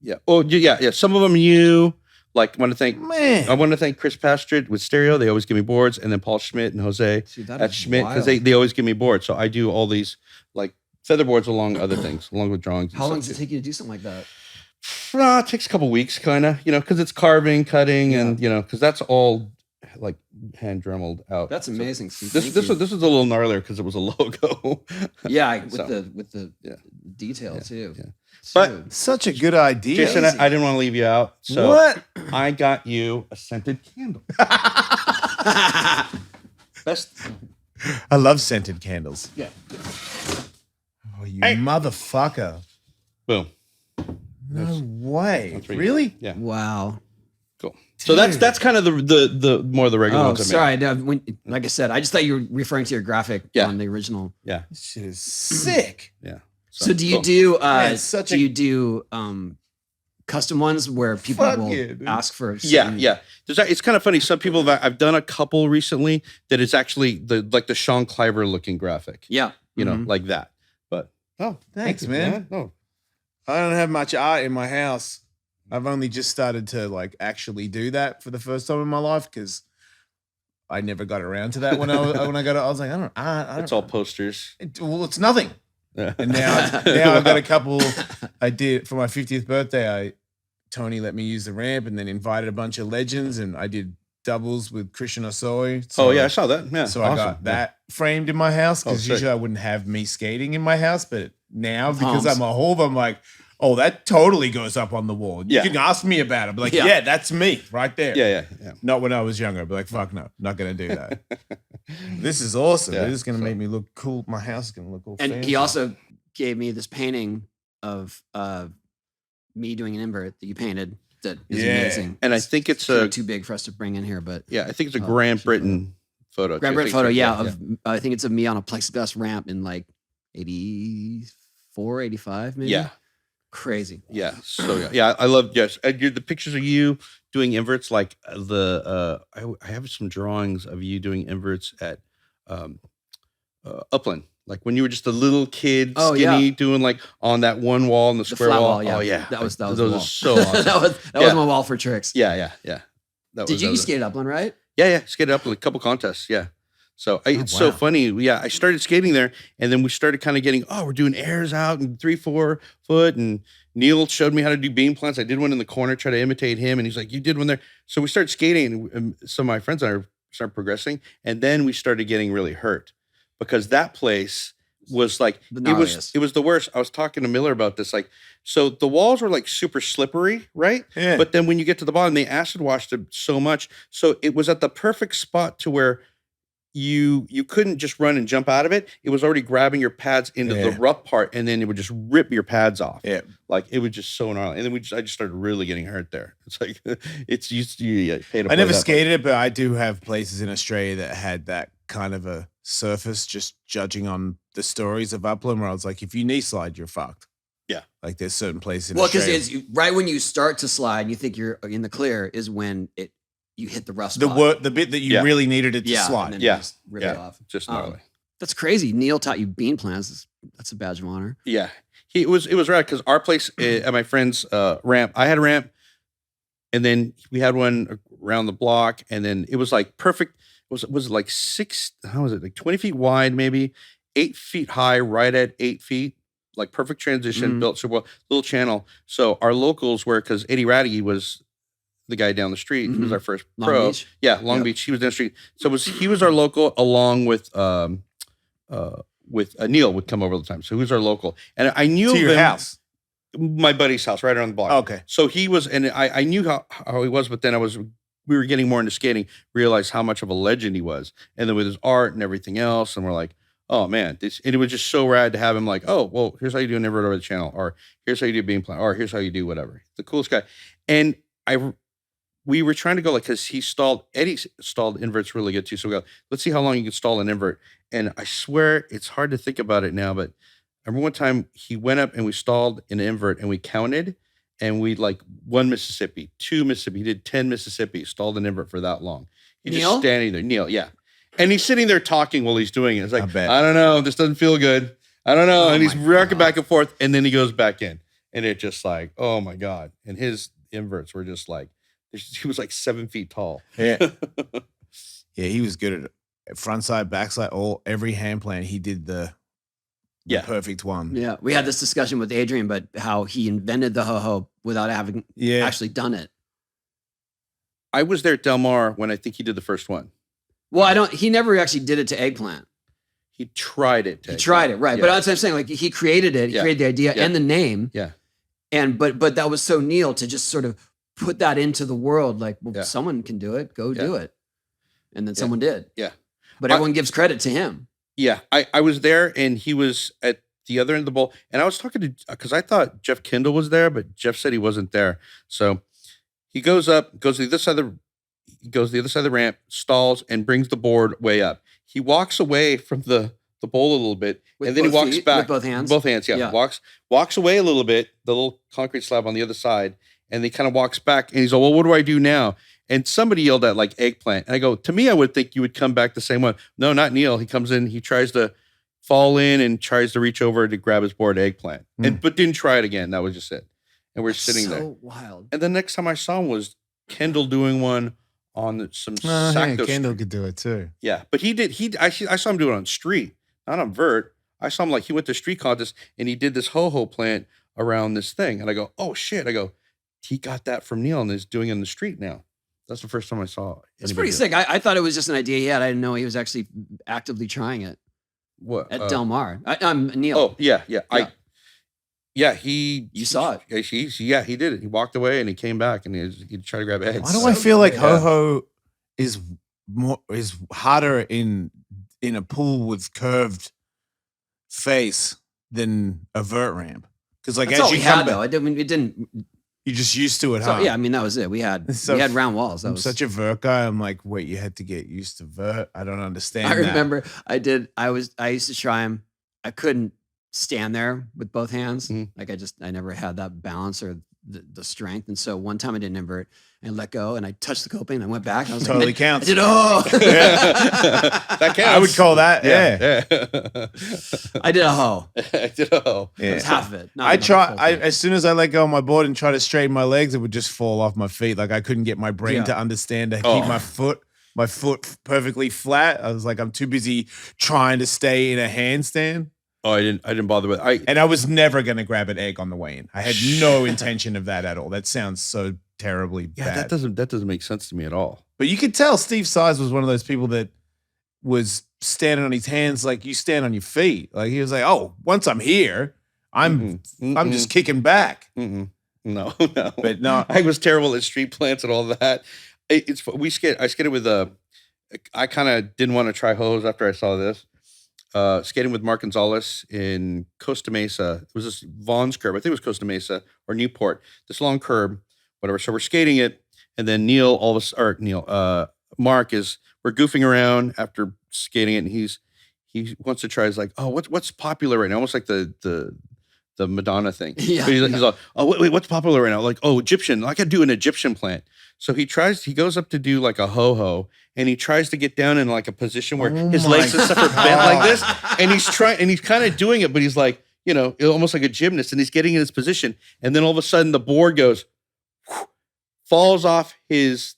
Yeah. Oh, yeah. Some of them you like. I want Man. to thank Chris Pastrid with Stereo. They always give me boards, and then Paul Schmidt and Jose Dude, that at is Schmidt because wild. they always give me boards. So I do all these like featherboards along other things, along with drawings. How long does it take you to do something like that? It takes a couple weeks, kind of, because it's carving, cutting, and because that's all like hand dremeled out. That's So amazing, Steve. this Thank you. was a little gnarlier because it was a logo. Yeah, with So, the yeah. detail Yeah, too. yeah. But But- Such a good idea. Jason, I didn't want to leave you out, so What? I got you a scented candle. Best. I love scented candles. Yeah. Oh, you Hey. motherfucker. Boom. No way. That's pretty Really? Yeah. Wow. Cool. So that's kind of the more of the regular Oh, ones I made. sorry. No, like I said, I just thought you were referring to your graphic Yeah. on the original. Yeah. This shit is sick. Yeah. So do you cool. do Man, such do a- you do custom ones where people Fuck will yeah, dude. ask for Yeah. It's kind of funny. Some people I've done a couple recently that it's actually the Sean Cliver looking graphic. Yeah. Mhm. Like that. But Thanks, you, man. No. I don't have much art in my house. I've only just started to like actually do that for the first time in my life because I never got around to that when I was like, I don't. It's all posters. Well, it's nothing. Yeah. And now I've got a couple. I did for my 50th birthday. Tony let me use the ramp and then invited a bunch of legends, and I did doubles with Christian Osoy. Oh yeah, I saw that. Yeah. So awesome. I got that framed in my house because sick. usually I wouldn't have me skating in my house, but now because Palms. I'm a hole, I'm like, oh, that totally goes up on the wall. You Yeah. can ask me about it. But like, Yeah. yeah, that's me right there. Yeah. Not when I was younger. I'd be like, fuck no, not gonna do that. This is awesome. Yeah, This is gonna so- make me look cool. My house is gonna look all And fancy. he also gave me this painting of me doing an invert that you painted. that is Yeah. amazing. And I think it's kinda a too big for us to bring in here, but I think it's a Oh, Grand shit, Britain photo. too. Grand I Britain think photo, it's- I think it's of me on a plexiglass ramp in like 84, 85 maybe. Yeah. Crazy. Yeah. So I love the pictures of you doing inverts. Like I have some drawings of you doing inverts at Upland. Like when you were just a little kid, Oh, skinny, yeah. doing like on that one wall in the The square flat wall. wall, yeah. Oh yeah, That was the those wall. are so awesome. that was Yeah. my wall for tricks. yeah. Did you skate Upland, right? Yeah, skated up with a couple contests. Yeah. So it's so wow. funny. Yeah, I started skating there, and then we started kind of getting, we're doing airs out in 3-4 foot, and Neil showed me how to do beam plants. I did one in the corner, try to imitate him, and he's like, "You did one there." So we started skating, and some of my friends and I started progressing, and then we started getting really hurt because that place was like The it was gnarliest. the worst. I was talking to Miller about this, like, so the walls were like super slippery, right? Yeah. But then when you get to the bottom, they acid washed it so much, so it was at the perfect spot to where you couldn't just run and jump out of it. It was already grabbing your pads into the Yeah. rough part, and then it would just rip your pads off. Yeah. Like it was just so gnarly. And then I just started really getting hurt there. It's like it's used to you pay to I never play that. skated it, but I do have places in Australia that had that kind of a surface, just judging on the stories of Upland, where I was like, if you knee slide, you're fucked. Yeah. Like there's certain places in Well, because Australia. it's right when you start to slide and you think you're in the clear is when you hit the rough spot. The bit that you Yeah. really needed it to And slide. then Yeah. you just rip it Yeah. off. Just gnarly. That's crazy. Neil taught you bean plans. That's a badge of honor. Yeah. It was rad because our place at my friend's ramp, I had a ramp, and then we had one around the block, and then it was like perfect. Was it like 20 feet wide, maybe 8 feet high, right at 8 feet, like perfect transition, Mhm. built so well, little channel. So our locals were, because Eddie Ratty was the guy down the street. He was Mhm. our first Long pro. Beach? Yeah, Long Yep. Beach. He was down the street. So he was our local, along with Neil would come over all the time. So he was our local, and I knew To your him- house. my buddy's house, right around the block. Okay. So he was, and I knew how he was, but then we were getting more into skating, realized how much of a legend he was. And then with his art and everything else, and we're like, oh man, and it was just so rad to have him like, oh, well, here's how you do an invert over the channel, or here's how you do beam plan, or here's how you do whatever. The coolest guy. And we were trying to go, like, because Eddie stalled inverts really good too. So we go, let's see how long you can stall an invert. And I swear it's hard to think about it now, but I remember one time he went up and we stalled an invert and we counted, and we like 1 Mississippi, 2 Mississippi. He did 10 Mississippi, stalled an invert for that long. He's Neil? just standing there. Neil, yeah. And he's sitting there talking while he's doing it. It's like, I bet. I don't know, this doesn't feel good. I don't know. Oh and he's my rocking God. back and forth, and then he goes back in. And it just like, oh my God. And his inverts were just like, he was like 7 feet tall. Yeah. Yeah, he was good at it. Front side, backside, every hand plan, he did the Yeah. perfect one. Yeah. We had this discussion with Adrian, but how he invented the ho-ho without having Yeah. actually done it. I was there at Del Mar when I think he did the first one. Well, he never actually did it to eggplant. He tried it. He tried it, right. Yeah. But that's what I'm saying. Like he created it, he Yeah. created the idea Yeah. and the name. Yeah. And but that was so Neil to just sort of put that into the world. Like, well, Yeah. someone can do it, go do it. And then Yeah. someone did. Yeah. But everyone gives credit to him. Yeah, I was there, and he was at the other end of the bowl, and I was talking to, because I thought Jeff Kendall was there, but Jeff said he wasn't there. So he goes up, goes to the other side of the ramp, stalls, and brings the board way up. He walks away from the bowl a little bit, With and then he both walks feet? back With both hands? Both hands, yeah. Yeah. Walks away a little bit, the little concrete slab on the other side, and he kind of walks back, and he's like, well, what do I do now? And somebody yelled at like eggplant. And I go, to me, I would think you would come back the same way. No, not Neil. He comes in, he tries to fall in and tries to reach over to grab his board eggplant, but didn't try it again. That was just it. And we're sitting there. So wild. And the next time I saw him was Kendall doing one on some Hey, Sacto Kendall street. could do it too. Yeah, but I saw him do it on street, not on vert. I saw him like he went to street contest and he did this ho-ho plant around this thing. And I go, oh shit. I go, he got that from Neil and is doing it in the street now. That's the first time I saw it. It's pretty sick. I thought it was just an idea he had. I didn't know he was actually actively trying it What? at Del Mar. I'm Neil. Oh, yeah. Yeah. You saw it. He did it. He walked away and he came back and he tried to grab eggs. Why do I feel like Yeah. ho-ho is harder in a pool with curved face than a vert ramp? Because like That's as all you we come had, back, though. It didn't. You're just used to it, So huh? yeah, I mean that was it. We had round walls. That I'm was such a vert guy. I'm like, wait, you had to get used to vert? I don't understand. I remember I used to try them. I couldn't stand there with both hands. Mhm. Like I never had that balance or the strength. And so one time I didn't invert and let go and I touched the coping and I went back. And I was Totally like, counts. I did, That counts. I would call that. Yeah. I did a hoe. I did a hoe. It was half of it. not I the try. full thing. As soon as I let go of my board and try to straighten my legs, it would just fall off my feet. Like I couldn't get my brain Yeah. to understand to keep Oh. my foot perfectly flat. I was like, I'm too busy trying to stay in a handstand, Oh, I didn't bother with. and I was never going to grab an egg on the way in. I had no intention of that at all. That sounds so terribly Yeah, bad. that doesn't make sense to me at all. But you could tell Steve Saiz was one of those people that was standing on his hands like you stand on your feet. Like he was like, "Oh, once I'm here, I'm just kicking back." No, no. But no, I was terrible at street plants and all that. I skated with I kind of didn't want to try hose after I saw this. Skating with Mark Gonzalez in Costa Mesa. It was this Vaughn's curb. I think it was Costa Mesa or Newport. This long curb, whatever. So we're skating it, and then Mark we're goofing around after skating it, and he wants to try. He's like, oh, what's popular right now? Almost like the Madonna thing. Yeah, But he's like, oh wait, what's popular right now? Like, oh, Egyptian. I could do an Egyptian plant. So he goes up to do like a ho-ho, and he tries to get down in like a position where his legs and stuff are bent like this, and he's kind of doing it, but he's like, almost like a gymnast, and he's getting in his position, and then all of a sudden the board goes, falls off his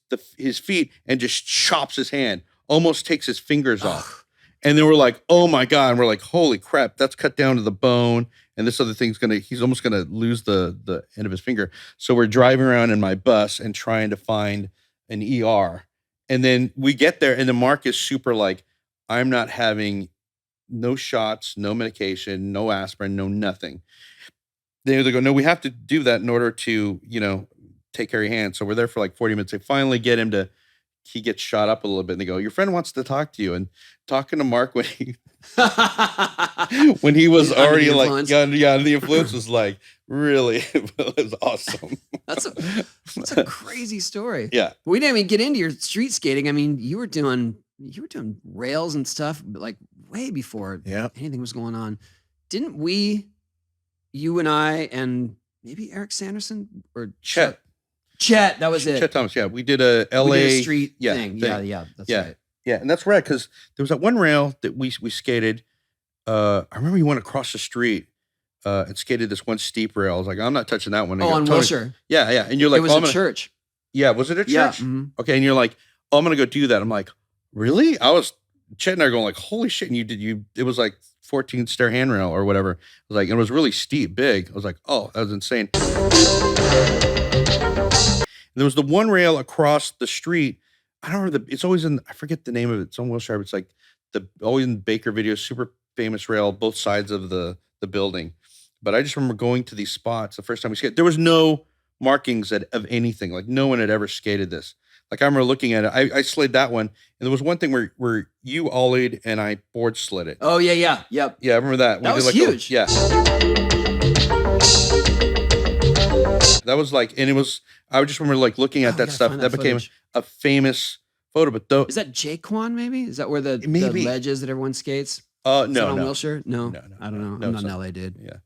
feet and just chops his hand, almost takes his fingers off. And then we're like, oh my God. And we're like, holy crap, that's cut down to the bone. And this other thing's he's almost going to lose the end of his finger. So we're driving around in my bus and trying to find an ER. And then we get there and the Mark is super like, I'm not having no shots, no medication, no aspirin, no nothing. They go, no, we have to do that in order to, take care of your hand. So we're there for like 40 minutes. They finally get him he gets shot up a little bit and they go, your friend wants to talk to you. And talking to Mark when he was already like, the influence was like, really, it was awesome. That's a crazy story. Yeah. We didn't even get into your street skating. I mean, you were doing rails and stuff like way before anything was going on. Didn't you and I and maybe Eric Sanderson or Chet, that was it. Chet Thomas, yeah. We did a LA street thing. Yeah, that's right. Yeah, and that's right, because there was that one rail that we skated. I remember you went across the street and skated this one steep rail. I was like, I'm not touching that one. On Wilshire. Yeah. And you're like, it was a church. Yeah, was it a church? Yeah. Mm-hmm. Okay, and you're like, oh, I'm gonna go do that. I'm like, really? Chet and I are going like, holy shit! And it was like 14 stair handrail or whatever. I was like, and it was really steep, big. I was like, oh, that was insane. And there was the one rail across the street. I don't remember it's always I forget the name of it. It's on Wilshire. It's like always in Baker videos, super famous rail, both sides of the building. But I just remember going to these spots the first time we skated. There was no markings of anything. Like no one had ever skated this. Like I remember looking at it. I slid that one. And there was one thing where you ollied and I board slid it. Oh, yeah. Yep. Yeah, I remember that. That was huge. Yeah. That was like, and I just remember like looking at that stuff. That became a famous photo. But is that Jaquan maybe? Is that where the ledge is that everyone skates? No. On Wilshire? No. I don't know. No, I'm not an LA dude. Yeah.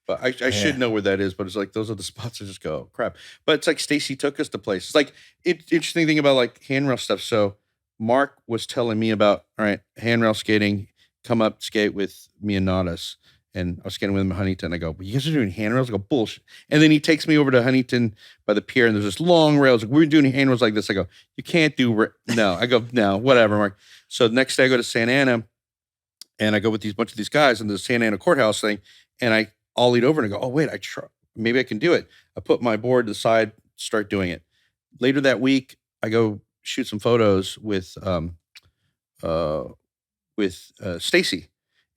But I should know where that is, but it's like those are the spots I just go, oh, crap. But it's like Stacey took us to places. Like interesting thing about like handrail stuff. So Mark was telling me about, all right, handrail skating, come up, skate with me and Nadas. And I was skating with him at Huntington. I go, well, you guys are doing handrails? I go, bullshit. And then he takes me over to Huntington by the pier, and there's this long rails. Like, we're doing handrails like this. I go, you can't do no. I go, no, whatever, Mark. So the next day I go to Santa Ana, and I go with bunch of these guys in the Santa Ana courthouse thing, and I ollied over and I go, oh, wait, maybe I can do it. I put my board to the side, start doing it. Later that week, I go shoot some photos with Stacey.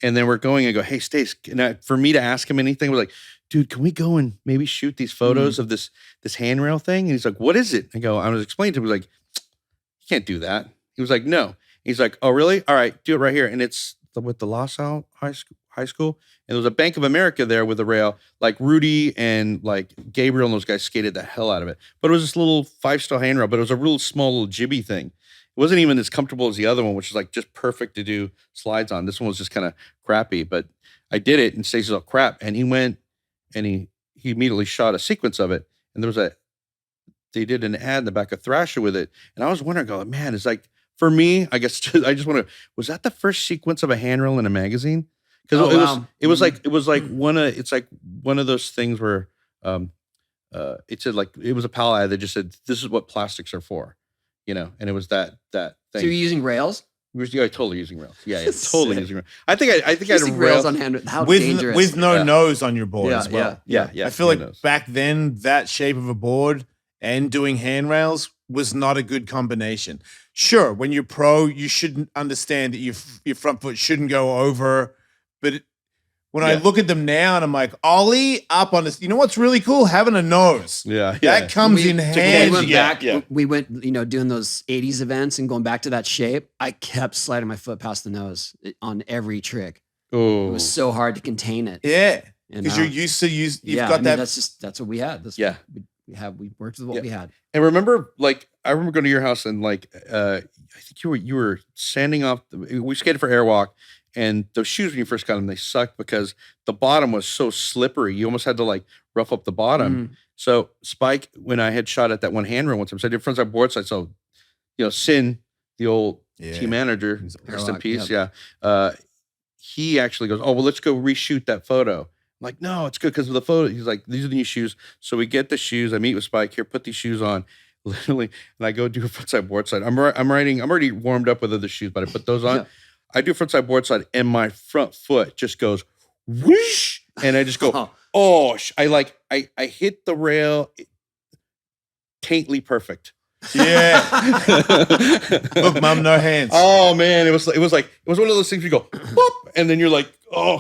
And then we're going and go, hey, Stace, for me to ask him anything, we're like, dude, can we go and maybe shoot these photos of this handrail thing? And he's like, what is it? I was explaining to him, he was like, you can't do that. He was like, no. He's like, oh, really? All right, do it right here. And it's with the La Salle high school, and there was a Bank of America there with a rail. Like Rudy and like Gabriel and those guys skated the hell out of it. But it was this little 5-star handrail, but it was a real small little jibby thing. It wasn't even as comfortable as the other one, which is like just perfect to do slides on. This one was just kind of crappy, but I did it, and Stacey's all crap, and he went and he immediately shot a sequence of it, and they did an ad in the back of Thrasher with it, and I was wondering, man, it's like, for me, I guess I just want to. Was that the first sequence of a handrail in a magazine? Because it was like one of those things where it said like it was a pal ad that just said this is what plastics are for, and it was that thing. So you're using rails? Yeah, totally using rails. Yeah, totally using rails. I think I had Using rails on hand. How dangerous! With no nose on your board as well. Yeah. I feel like back then that shape of a board and doing handrails was not a good combination. Sure, when you're pro, you should understand that your front foot shouldn't go over. But when I look at them now and I'm like, ollie up on this. You know what's really cool? Having a nose. Yeah. That comes in handy. We went back. We went, doing those 80s events and going back to that shape. I kept sliding my foot past the nose on every trick. Oh. It was so hard to contain it. Yeah. Because you're used to use. That's what we had. We worked with what we had. And remember, like, I remember going to your house and like, I think you were sanding off. We skated for Airwalk, and those shoes when you first got them, they sucked because the bottom was so slippery. You almost had to like rough up the bottom. So Spike, when I had shot at that one handrail once, I did frontside board side. So, Sin, the old team manager, rest in peace. Yep. Yeah. He actually goes, oh, well, let's go reshoot that photo. I'm like, no, it's good because of the photo. He's like, these are the new shoes. So we get the shoes. I meet with Spike here, put these shoes on, literally, and I go do a frontside board side. I'm already warmed up with other shoes, but I put those on. Yeah. I do frontside board side, and my front foot just goes whoosh, and I just go, I hit the rail, taintly perfect. Yeah. Look, mom, no hands. Oh man, it was one of those things you go, whoop, and then you're like,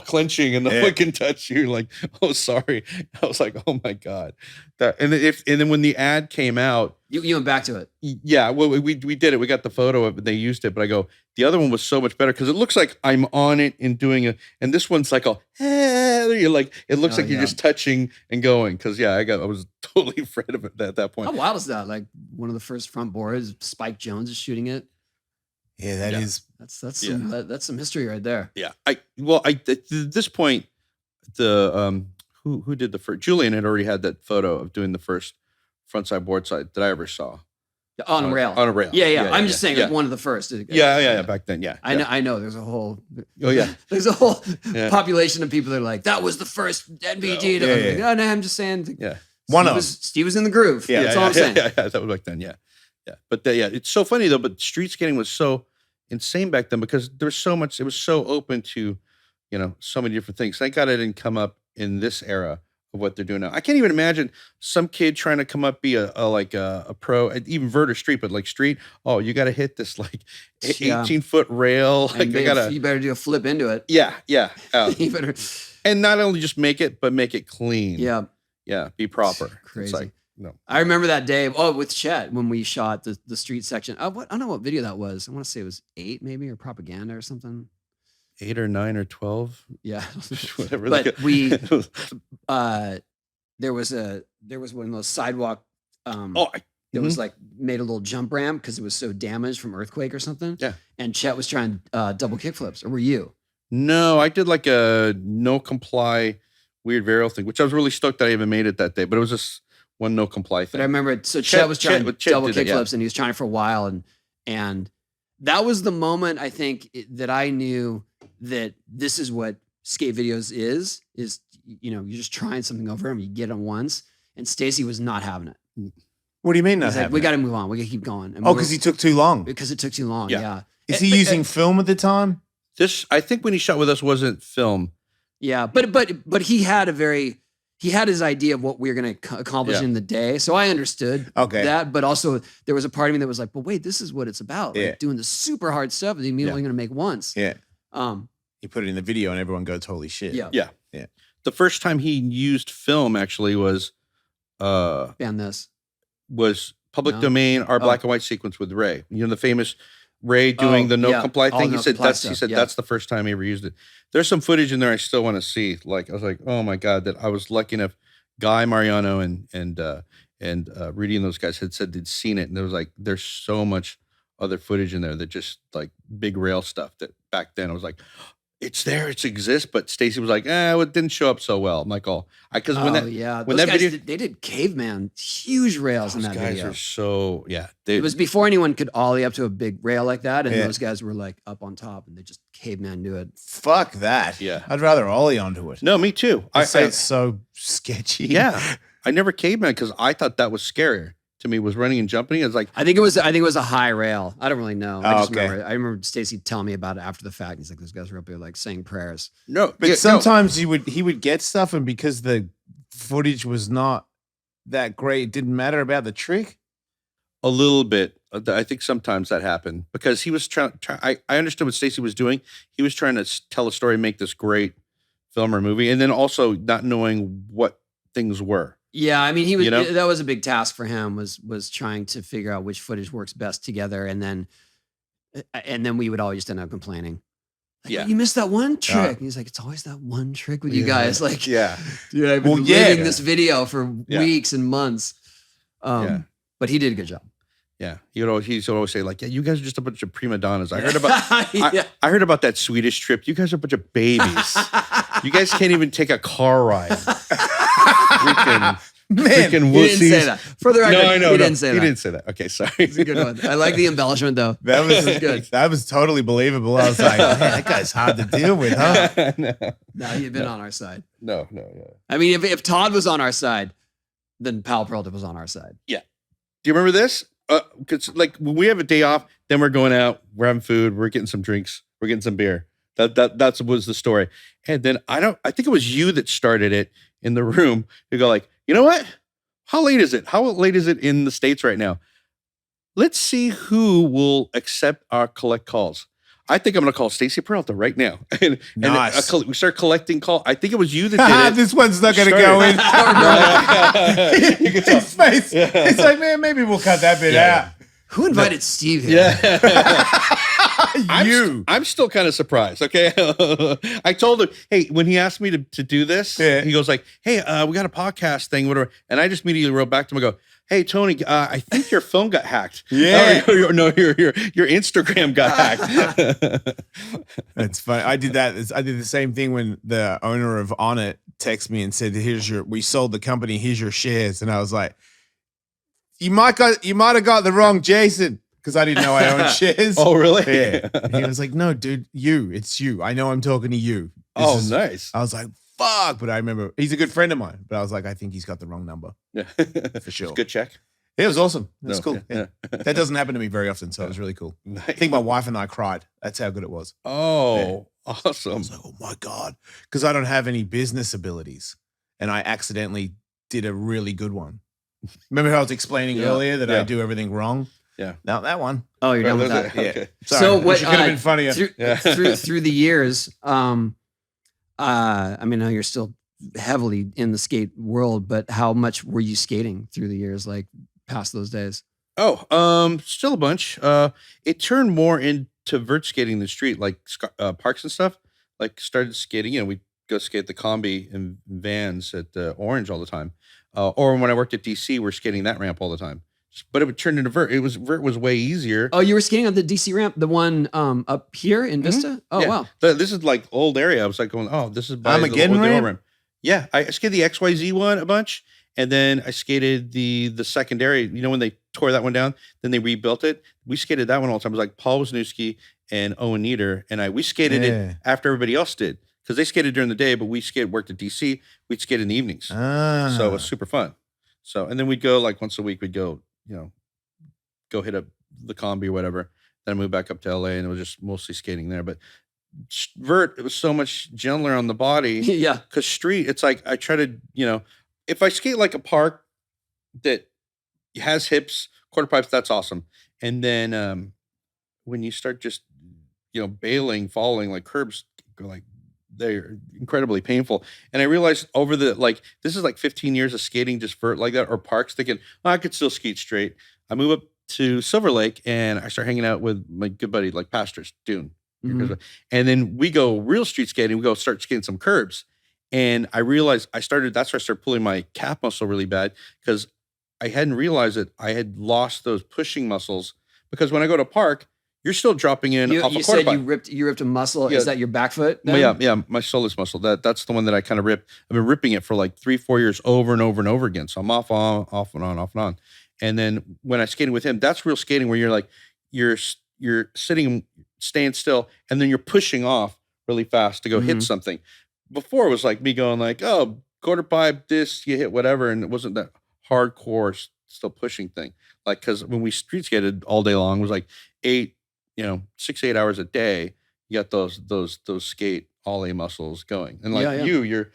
clenching, and no one can touch you. You're like, oh, sorry. I was like, oh my God. And then when the ad came out, you went back to it. Yeah, well, we did it. We got the photo of it. They used it, but I go, the other one was so much better because it looks like I'm on it and doing it, and this one's like you're like, it looks like you're just touching and going. Because I was totally afraid of it at that point. How wild is that? Like one of the first front boards, Spike Jonze is shooting it. Yeah, that's some history right there. Yeah. At this point, the who did the first? Julian had already had that photo of doing the first frontside board side that I ever saw. On a rail. On a rail. Yeah. I'm just saying like one of the first. Yeah. Back then, yeah. I know. There's a whole. Oh yeah. There's a whole population of people that are like, that was the first NBG. No, I'm just saying. Yeah. Steve was in the groove. Yeah, that's all I'm saying. Yeah. That was back then. Yeah. But it's so funny though. But street skating was so insane back then because there was so much. It was so open to, so many different things. Thank God I didn't come up in this era of what they're doing now. I can't even imagine some kid trying to come up, be a pro, even vert or street, but like street. Oh, you got to hit this like 18-foot rail. Like you better do a flip into it. Yeah. You better, and not only just make it, but make it clean. Yeah. Be proper. It's crazy. It's like, no. I remember that day. With Chet when we shot the street section. I don't know what video that was. I want to say it was 8 maybe, or propaganda or something. 8 or 9 or 12. Yeah. Whatever. But there was one of those sidewalk. It was like made a little jump ramp because it was so damaged from earthquake or something. Yeah. And Chet was trying double kick flips. Or were you? No, I did like a no comply weird varial thing, which I was really stoked that I even made it that day. But it was just one no comply thing. But I remember, so Chet was trying double kick flips, and he was trying it for a while, and that was the moment I think that I knew that this is what skate videos is you're just trying something over him, you get it once, and Stacey was not having it. What do you mean not He's having like, we it? got to move on, we got to keep going. Because he took too long. Because it took too long. Yeah. Is he using film at the time? I think when he shot with us wasn't film. Yeah, but he had his idea of what we were going to accomplish in the day. So I understood that, but also there was a part of me that was like, but wait, this is what it's about. Like doing the super hard stuff that you're only going to make once. Yeah. He put it in the video and everyone goes, holy shit. Yeah. The first time he used film actually was ban this. Was public domain, our black and white sequence with Ray. The famous Ray doing the no comply all thing. no He said comply that's stuff, that's the first time he ever used it. There's some footage in there I still want to see. Like I was like, oh my God, that I was lucky enough. Guy Mariano and Rudy and those guys had said they'd seen it, and there was like, there's so much other footage in there that just like big rail stuff that back then I was like, it's there, it exists. But Stacey was like, well, it didn't show up so well. I'm like, because when those that guys video, they did caveman, huge rails in those that guys video. are so It was before anyone could ollie up to a big rail like that, and Yeah. those guys were like up on top, and they just caveman do it. Fuck that. Yeah. I'd rather ollie onto it. No, me too. It sounds so sketchy. Yeah, I never caveman because I thought that was scarier to me. Was running and jumping. I was like, I think it was a high rail. I don't really know. I Oh, just okay. remember Stacey telling me about it after the fact. He's like, those guys were up there like saying prayers. no, But yeah, sometimes he would get stuff, and because the footage was not that great, it didn't matter about the trick. a little bit. I think sometimes that happened because he was trying. I understood what Stacey was doing. He was trying to tell a story, make this great film or movie, and then also not knowing what things were. Yeah, I mean, he was. You know? That was a big task for him. Was trying to figure out which footage works best together, and then we would all just end up complaining. Like, Yeah. you missed that one trick. And he's like, it's always that one trick with you Yeah. guys. Like, Yeah, dude, I've been Well, yeah. living this video for Yeah. weeks and months. Yeah. But he did a good job. yeah. He would always say like, yeah, you guys are just a bunch of prima donnas. I heard about. Yeah. I heard about that Swedish trip. You guys are a bunch of babies. You guys can't even take a car ride. Freaking He didn't say wussies. that. For the record, No, I know. he didn't say that. He didn't say that. Okay, sorry. It's a good one. I like the embellishment though. That was good. That was totally believable. I was like, man, that guy's hard to deal with, huh? No, he'd been on our side. No. I mean, if Todd was on our side, then Pal Peralta was on our side. Do you remember this? Because like when we have a day off, then we're going out, we're having food, we're getting some drinks, we're getting some beer. That was the story. And then I think it was you that started it in the room. You go like, you know what? How late is it? How late is it in the States right now? Let's see who will accept our collect calls. I think I'm going to call Stacey Peralta right now. And Nice. we start collecting calls. I think it was you that did it. This one's not going to go in. You can tell. His face. Yeah. It's like, man, maybe we'll cut that bit out. Who invited Steve here? I'm still kind of surprised. Okay. I told him, hey, when he asked me to do this, Yeah. he goes like, hey, we got a podcast thing, whatever. And I just immediately wrote back to him. I go, hey, Tony, I think your phone got hacked. Yeah. No, your Instagram got hacked. That's funny. I did that. I did the same thing when the owner of On It texted me and said, we sold the company. Here's your shares. And I was like, you might have got the wrong Jason. Because I didn't know I owned shares. Oh, really? Yeah. And he was like, no, dude, it's you. I know I'm talking to you. Nice. I was like, fuck. But I remember he's a good friend of mine. But I was like, I think he's got the wrong number. Yeah. For sure. It's a good check. It was awesome. That's No, cool. yeah. That doesn't happen to me very often. So it was really cool. Nice. I think my wife and I cried. That's how good it was. Oh, I awesome. was like, oh my God. Because I don't have any business abilities. And I accidentally did a really good one. Remember how I was explaining earlier that I do everything wrong? Yeah. Now that one. Oh, you're done with that. Yeah. Okay. Sorry. So what Which could have been funnier. through the years, I mean, I know you're still heavily in the skate world, but how much were you skating through the years, like past those days? Oh, still a bunch. It turned more into vert skating in the street, like parks and stuff. Like started skating. We go skate the combi and vans at Orange all the time. Or when I worked at DC, we're skating that ramp all the time. But it would turn into vert. Vert was way easier. Oh, you were skating on the DC ramp, the one up here in Vista? Oh, Yeah. wow. This is like old area. I was like going, oh, this is by the Armageddon old ramp? Yeah, I skated the XYZ one a bunch, and then I skated the secondary. When they tore that one down, then they rebuilt it. We skated that one all the time. It was like Paul Wisniewski and Owen Nieder, and we skated it after everybody else did because they skated during the day, but we worked at DC. We'd skate in the evenings, so it was super fun. So and then we'd go like once a week. We'd go, go hit up the combi or whatever. Then I moved back up to LA, and it was just mostly skating there. But vert, it was so much gentler on the body. Yeah. Because street, it's like I try to, if I skate like a park that has hips, quarter pipes, that's awesome. And then when you start just, bailing, falling, like curbs, like they're incredibly painful. And I realized over this is like 15 years of skating just vert like that, or parks, thinking, I could still skate straight. I move up to Silver Lake and I start hanging out with my good buddy, like Pastors, Dune. Mhm. And then we go real street skating. We go start skating some curbs. And I realized that's where I started pulling my calf muscle really bad because I hadn't realized that I had lost those pushing muscles. Because when I go to park, you're still dropping in off You a quarter said pipe. you ripped a muscle. Yeah. Is that your back foot? Yeah, my soleus muscle. That's the one that I kind of ripped. I've been ripping it for like 3-4 years over and over and over again. So I'm off and on. And then when I skated with him, that's real skating where you're like, you're sitting, staying still, and then you're pushing off really fast to go hit something. Before it was like me going like, oh, quarter pipe, this, you hit whatever. And it wasn't that hardcore still pushing thing. Like, because when we street skated all day long, it was like 6 to 8 hours a day. You got those skate ollie muscles going. And like you're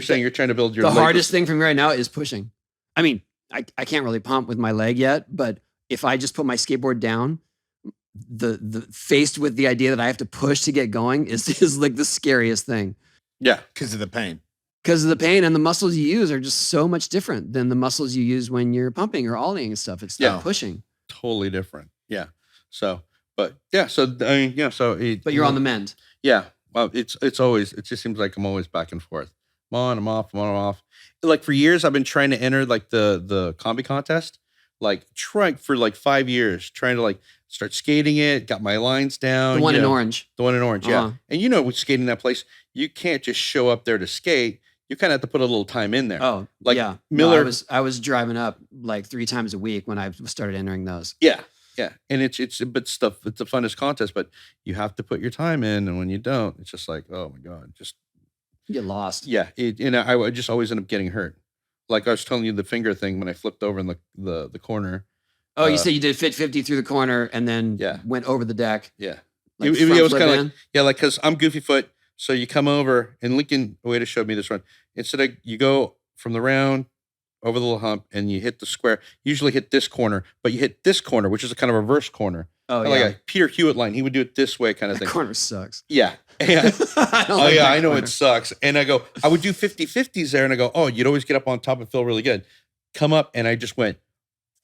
saying, you're trying to build your The hardest thing for me right now is pushing. I mean, I can't really pump with my leg yet, but if I just put my skateboard down, the faced with the idea that I have to push to get going is like the scariest thing. Yeah. Because of the pain. Because of the pain, and the muscles you use are just so much different than the muscles you use when you're pumping or ollieing and stuff. It's not pushing. Totally different. Yeah. So, but yeah. So, But you're on the mend. Yeah. Well, it's always, it just seems like I'm always back and forth. I'm on, I'm off, I'm on, I'm off. Like for years, I've been trying to enter like the combi contest, like trying for like 5 years, trying to like start skating it, got my lines down. The one in orange. The one in orange, yeah. And with skating that place, you can't just show up there to skate. You kind of have to put a little time in there. Oh, like yeah. Miller. No, I was driving up like 3 times a week when I started entering those. Yeah. Yeah. And it's the funnest contest, but you have to put your time in. And when you don't, it's just like, oh my God, just you get lost. Yeah. I just always end up getting hurt. Like I was telling you the finger thing when I flipped over in the corner. Oh, you said you did fit 50 through the corner and then went over the deck. Yeah. Like it was kind of like, like, cause I'm goofy foot. So you come over and Lincoln Waiter showed me this one. Instead of you go from the round over the little hump and you hit the square, you usually hit this corner, but you hit this corner, which is a kind of reverse corner. Oh, like a Peter Hewitt line. He would do it this way kind of that thing. Corner sucks. Yeah. I know it sucks. And I would do 50-50s there and I go, oh, you'd always get up on top and feel really good. Come up and I just went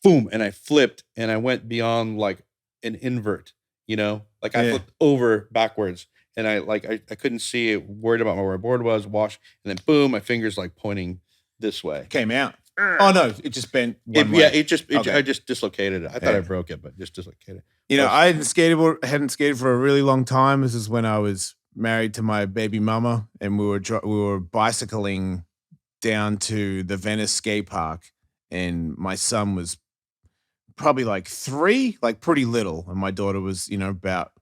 boom and I flipped and I went beyond like an invert, like I flipped over backwards and I couldn't see it, worried about where my board was, wash, and then boom, my fingers like pointing this way. Came out. Oh no, it just bent one way. Yeah, I just dislocated it. I thought I broke it, but just dislocated it. I hadn't skated for a really long time. This is when I was married to my baby mama, and we were bicycling down to the Venice skate park, and my son was probably like 3, like pretty little, and my daughter was about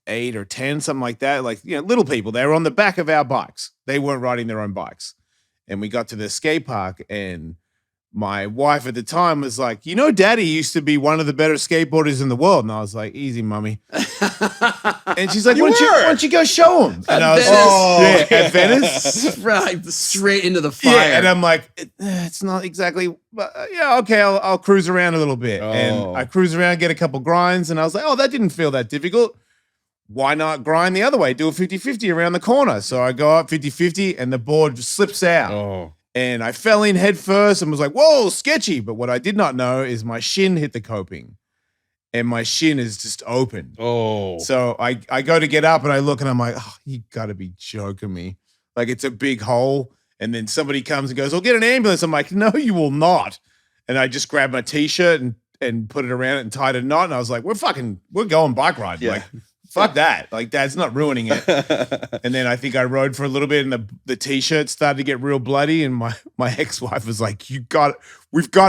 8 or 10, something like that. Like little people. They were on the back of our bikes. They weren't riding their own bikes. And we got to the skate park, and my wife at the time was like, Daddy used to be one of the better skateboarders in the world. And I was like, easy, mommy. And she's like, why don't you go show him? And I was at Venice. Right, straight into the fire. Yeah, and I'm like, it's not exactly, okay, I'll cruise around a little bit. And I cruise around, get a couple grinds, and I was like, that didn't feel that difficult. Why not grind the other way? Do a 50-50 around the corner. So I go up 50-50 and the board slips out. Oh. And I fell in head first and was like, whoa, sketchy. But what I did not know is my shin hit the coping. And my shin is just open. Oh. So I go to get up and I look and I'm like, you got to be joking me. Like it's a big hole. And then somebody comes and goes, I'll get an ambulance. I'm like, no, you will not. And I just grabbed my t-shirt and put it around it and tied a knot. And I was like, we're going bike riding. Yeah. Like, fuck that. Like, Dad's not ruining it. And then I think I rode for a little bit and the t-shirt started to get real bloody. And my ex-wife was like, we've got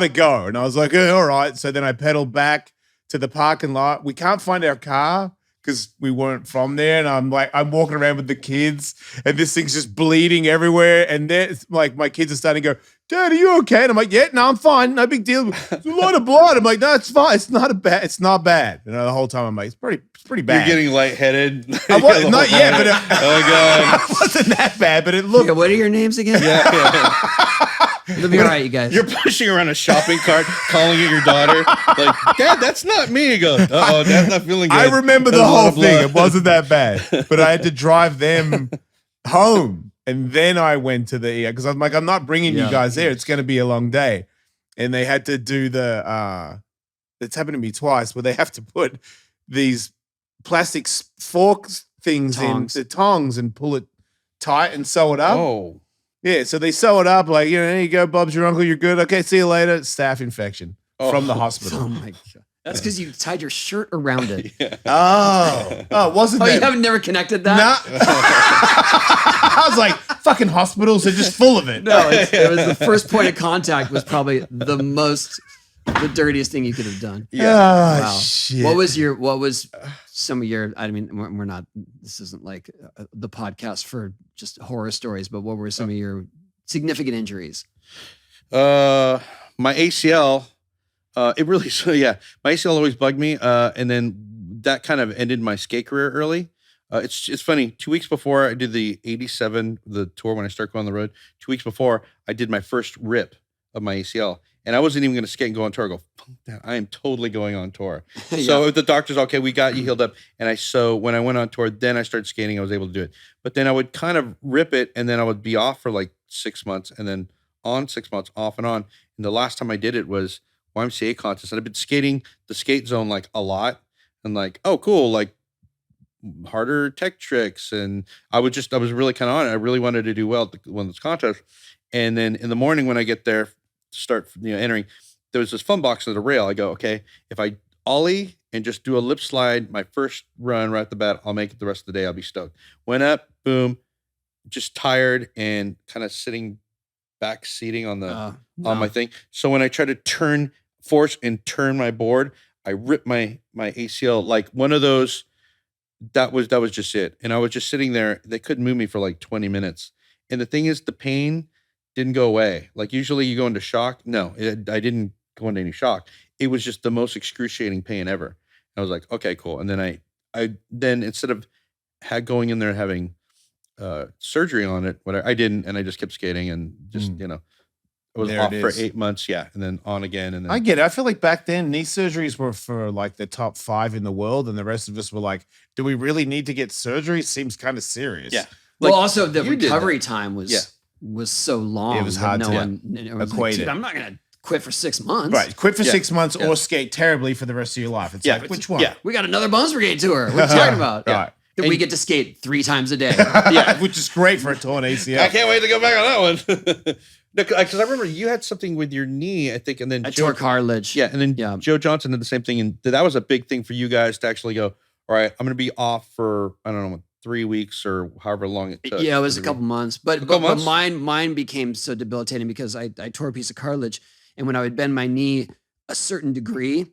to go. And I was like, all right. So then I pedaled back to the parking lot. We can't find our car because we weren't from there. And I'm walking around with the kids and this thing's just bleeding everywhere. And then like my kids are starting to go, Dad, are you okay? And I'm like, yeah, no, I'm fine. No big deal. There's a lot of blood. I'm like, no, it's fine. It's not bad. And the whole time I'm like, it's pretty bad. You're getting lightheaded. Not yet, but oh God. it wasn't that bad, but it looked. Yeah, what are your names again? Yeah. It'll be all right, you guys. You're pushing around a shopping cart, calling it your daughter. Like, Dad, that's not me. He goes, Dad's not feeling good. I remember the whole thing. It wasn't that bad, but I had to drive them home. And then I went to the ER because I'm like, I'm not bringing you guys there. It's going to be a long day. And they had to do the it's happened to me twice where they have to put these plastic forks things Tongs. in the tongs and pull it tight and sew it up. Oh, Yeah, so they sew it up like, there you go, Bob's your uncle, you're good. Okay, see you later. Staph infection from the hospital. Oh my god. That's because you tied your shirt around it. yeah. Oh, wasn't Oh, that? you haven't never connected that? Nah. I was like, fucking hospitals are just full of it. No, it was the first point of contact was probably the dirtiest thing you could have done. Yeah. Oh, Wow. shit. What was some of your, I mean, we're not, this isn't like the podcast for just horror stories, but what were some of your significant injuries? My ACL, it really, my ACL always bugged me. And then that kind of ended my skate career early. It's funny. 2 weeks before I did the 87, the tour when I started going on the road, 2 weeks before I did my first rip of my ACL. And I wasn't even going to skate and go on tour. I go, fuck that. I am totally going on tour. Yeah. So the doctor's, okay, we got you healed up. And so when I went on tour, then I started skating. I was able to do it. But then I would kind of rip it and then I would be off for like 6 months and then on 6 months, off and on. And the last time I did it was YMCA contest. And I've been skating the skate zone like a lot. And like, oh, cool. Like harder tech tricks. And I was really kind of on it. I really wanted to do well at one of those contests. And then in the morning when I get there, start entering, there was this fun box at the rail. I go, okay, if I ollie and just do a lip slide my first run right at the bat, I'll make it the rest of the day. I'll be stoked. Went up, boom, just tired and kind of sitting back seating on the on my thing. So when I try to force and turn my board, I ripped my ACL like one of those. That was just it. And I was just sitting there. They couldn't move me for like 20 minutes. And the thing is, the pain didn't go away. Like usually you go into shock. No, I didn't go into any shock. It was just the most excruciating pain ever. I was like, okay, cool. And then I then instead of going in there and having surgery on it, whatever, I didn't, and I just kept skating and just I was There off it for is. 8 months, and then on again. And then I get it. I feel like back then knee surgeries were for like the top 5 in the world, and the rest of us were like, "Do we really need to get surgery? Seems kind of serious." Yeah. Well, Like, also the you did recovery time was so long. It was that hard no to one was equate like, it. Dude, I'm not going to quit for 6 months. Right. Quit for Yeah. 6 months Yeah. or skate terribly for the rest of your life. It's Yeah. like, which one? Yeah. We got another Bones Brigade tour. What are you talking about? Right. That we get to skate 3 times a day. Yeah, which is great for a torn ACL. I can't wait to go back on that one. Because I remember you had something with your knee, I think, and then I tore cartilage. Yeah, and then Joe Johnson did the same thing, and that was a big thing for you guys to actually go, all right, I'm going to be off for, I don't know, 3 weeks or however long it took. Yeah, it was a couple months. But mine became so debilitating because I tore a piece of cartilage, and when I would bend my knee a certain degree,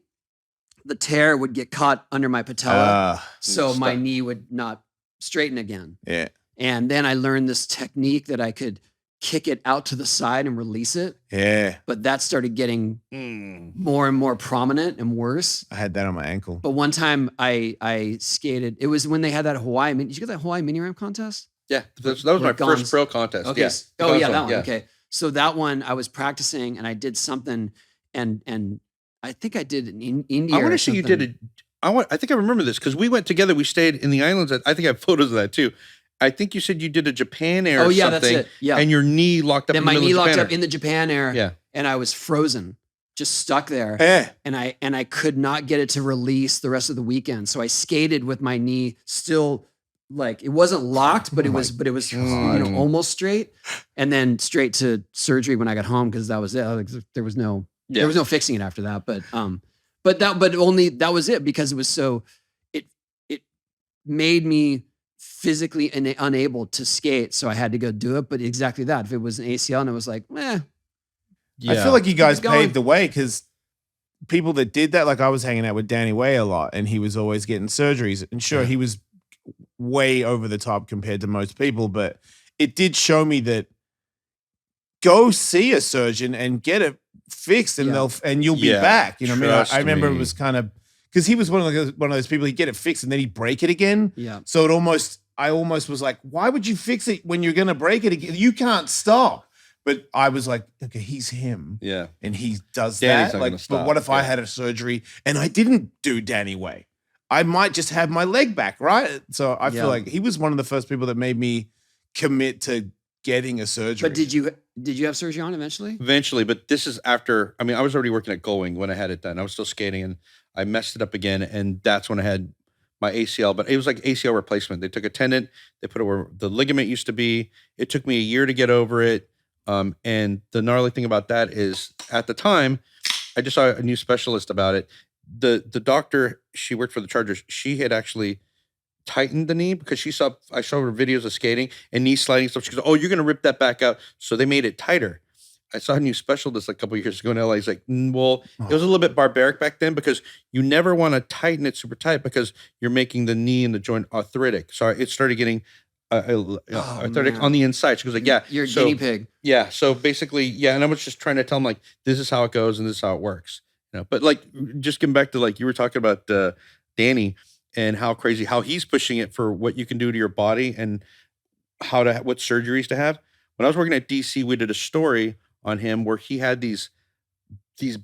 the tear would get caught under my patella, so my knee would not straighten again. Yeah. And then I learned this technique that I could kick it out to the side and release it. Yeah. But that started getting more and more prominent and worse. I had that on my ankle. But one time I skated. It was when they had that Hawaii. Did you get that Hawaii mini ramp contest? Yeah, that was my first pro contest. Okay. Yeah. Oh yeah, that one. Yeah. Okay. So that one I was practicing and I did something and I think I did in India. I want to say you did it. I think I remember this because we went together. We stayed in the islands. I think I have photos of that too. I think you said you did a Japan Air. Oh yeah, something, that's it. Yeah, and your knee locked up. Then in the my middle knee of locked Japan up in the Japan Air. Yeah, and I was frozen, just stuck there. Yeah. And I could not get it to release the rest of the weekend. So I skated with my knee still like it wasn't locked, but it was almost straight. And then straight to surgery when I got home because that was it. Like, there was no fixing it after that. But that was it because it was so it made me physically unable to skate, so I had to go do it. But exactly that. If it was an ACL and it was like, I feel like you guys paved the way because people that did that, like I was hanging out with Danny Way a lot, and he was always getting surgeries. And sure, he was way over the top compared to most people, but it did show me that go see a surgeon and get it fixed, and you'll be back. You know what I mean? I remember it was kind of. Because he was one of those people, he'd get it fixed and then he'd break it again. Yeah. So I almost was like, why would you fix it when you're going to break it again? You can't stop. But I was like, okay, he's him. Yeah. And he does Danny's that. not gonna stop. But what if I had a surgery and I didn't do Danny Way? I might just have my leg back, right? So I feel like he was one of the first people that made me commit to getting a surgery. But did you have surgery on eventually? Eventually, but this is after. I mean, I was already working at Going when I had it done. I was still skating, and I messed it up again, and that's when I had my ACL. But it was like ACL replacement. They took a tendon, they put it where the ligament used to be. It took me a year to get over it. And the gnarly thing about that is, at the time, I just saw a new specialist about it. The doctor, she worked for the Chargers. She had actually tightened the knee because I saw her videos of skating and knee sliding stuff. She goes, "Oh, you're going to rip that back out." So they made it tighter. I saw a new specialist a couple of years ago in LA. He's like, well, it was a little bit barbaric back then because you never want to tighten it super tight because you're making the knee and the joint arthritic. So it started getting arthritic on the inside. She goes like, yeah. You're a guinea pig. Yeah. So basically, yeah. And I was just trying to tell him like, this is how it goes and this is how it works. But like, just getting back to like, you were talking about Danny and how crazy, how he's pushing it for what you can do to your body and what surgeries to have. When I was working at DC, we did a story on him where he had these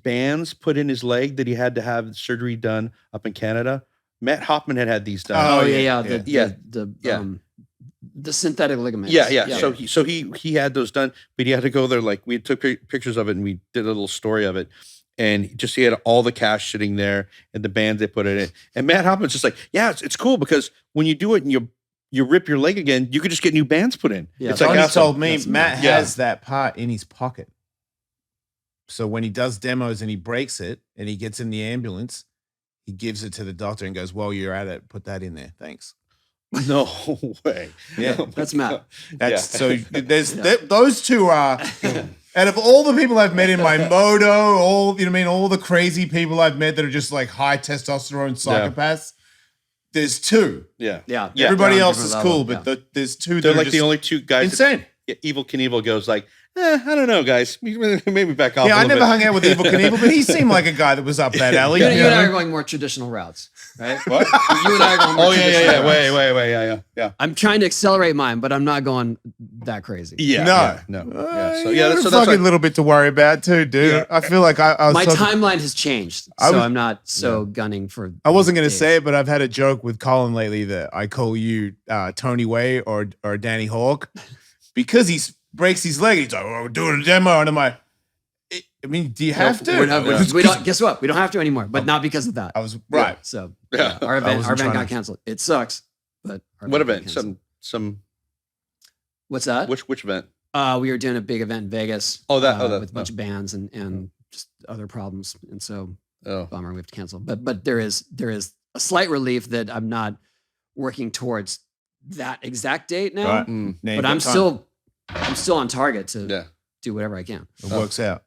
bands put in his leg that he had to have surgery done up in Canada. Matt Hoffman had these done. Oh yeah. The synthetic ligaments. Yeah. So he had those done, but he had to go there. Like we took pictures of it and we did a little story of it. And just he had all the cash sitting there and the bands they put in it. And Matt Hoffman's just like, yeah, it's cool because when you do it and you rip your leg again, you could just get new bands put in. Yeah, it's like he told me Matt has that part in his pocket. So when he does demos and he breaks it and he gets in the ambulance, he gives it to the doctor and goes, "Well, you're at it. Put that in there. Thanks." No way. Yeah, that's Matt. So there's those two are. Out of all the people I've met in my moto, all the crazy people I've met that are just like high testosterone psychopaths, there's two. Yeah. Everybody else is cool, but there's two. They're like the only two guys. Insane. Evil Knievel goes like, I don't know, guys. Maybe back off. Yeah, I never hung out with Evil Knievel, but he seemed like a guy that was up that alley. You and I are going more traditional routes, right? What? You and I are going more traditional routes. Wait, yeah. I'm trying to accelerate mine, but I'm not going that crazy. No. That's a fucking little bit to worry about too, dude. Yeah. I feel like I was my timeline has changed, so I'm not so gunning for. I wasn't going to say it, but I've had a joke with Colin lately that I call you Tony Way or Danny Hawk because he breaks his leg. He's like, "Oh, we're doing a demo," and I'm like, I mean, do you have to? We don't. Guess what? We don't have to anymore, but not because of that. I was right. So our event got canceled. It sucks, but what event? Some. What's that? Which event? We were doing a big event in Vegas. With a bunch of bands and just other problems, and so bummer we have to cancel. But there is a slight relief that I'm not working towards that exact date now. Right. But I'm still on target to do whatever I can. It works out.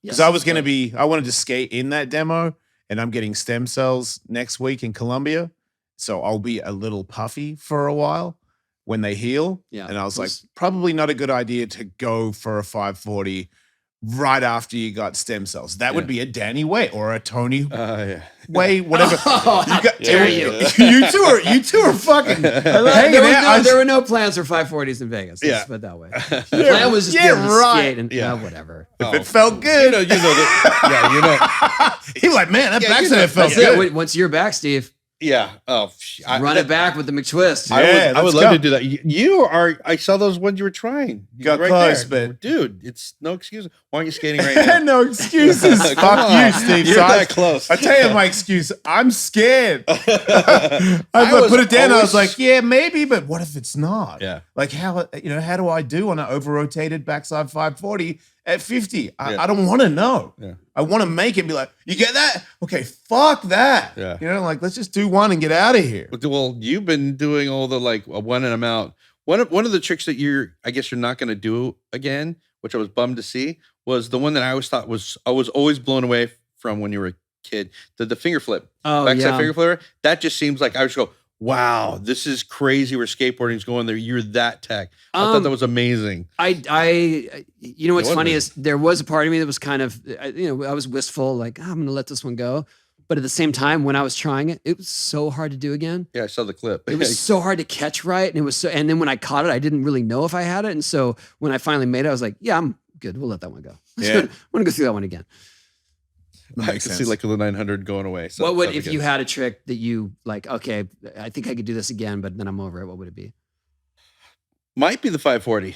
Because I wanted to skate in that demo, and I'm getting stem cells next week in Colombia. So I'll be a little puffy for a while when they heal. Yeah. And I was like, probably not a good idea to go for a 540 right after you got stem cells. That would be a Danny Way or a Tony Way, whatever. You two are fucking hanging out. There were no plans for 540s in Vegas. Let's put it that way. The plan was just to skate and whatever. If it felt good. He like, man, that backside felt good. Once you're back, Steve. Yeah. Oh, run it back with the McTwist. I would love to do that. I saw those ones you were trying. You got right close, there. but dude, it's no excuse. Why aren't you skating right now? No excuses. Fuck you, Steve. You're that close. I tell you my excuse. I'm scared. I put it down. I was like, yeah, maybe, but what if it's not? Yeah. Like how do I do on an over-rotated backside 540 at 50? I don't want to know. Yeah. I want to make it and be like, you get that? Okay, fuck that. Yeah. Like let's just do one and get out of here. Well, you've been doing all the like one and I'm out. One of the tricks that I guess you're not going to do again, which I was bummed to see, was the one that I always thought I was always blown away from when you were a kid. The finger flip. Oh, backside finger flipper. That just seems like I would just go, wow, this is crazy where skateboarding's going there. You're that tech. I thought that was amazing. What's funny is there was a part of me that was kind of, I was wistful, like, I'm going to let this one go. But at the same time, when I was trying it, it was so hard to do again. Yeah, I saw the clip. It was so hard to catch right. And then when I caught it, I didn't really know if I had it. And so when I finally made it, I was like, yeah, I'm good. We'll let that one go. Yeah. I'm going to go through that one again. I can see like the 900 going away. So what would, if you had a trick that you like, okay, I think I could do this again, but then I'm over it. What would it be? Might be the 540.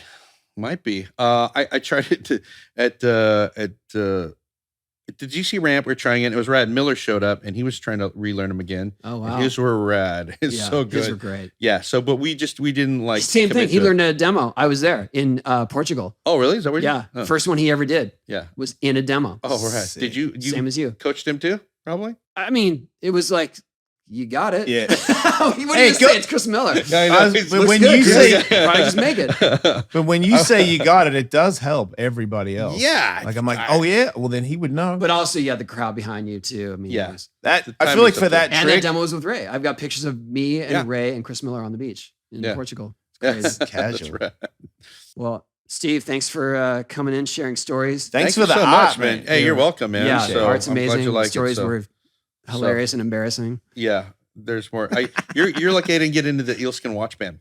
Might be. I tried it at the GC ramp. We are trying it. It was rad. Miller showed up and he was trying to relearn them again. Oh wow, and his were rad. It's so good. His were great. Yeah. So, but we didn't like same thing. commit He to it. learned a demo. I was there in Portugal. Oh, really? Is that where? Yeah, Oh. first one he ever did. Yeah. Was in a demo. Oh, right. Sick. Did you Same as you. coached him too? Probably. I mean, it was like, you got it. Yeah. What do Hey, you say? It's Chris Miller. But when Good, you Chris. say, Probably just make it. but when you say you got it, it does help everybody else. Yeah. Like I'm like, oh yeah, well then he would know. But also, you had the crowd behind you too. I mean, Yeah. it was- that the I time feel like is for up that and trick, that demo was with Ray. I've got pictures of me and Yeah. Ray and Chris Miller on the beach in Yeah. Portugal. It's crazy. Casual. That's right. Well, Steve, thanks for coming in, sharing stories. Thanks Thank for you the so art, much, man. man. Hey, you're welcome, man. Yeah, So the art's I'm glad amazing. you like The stories it, so, were hilarious and embarrassing. yeah, there's more. You're lucky I didn't get into the Eelskin watch band.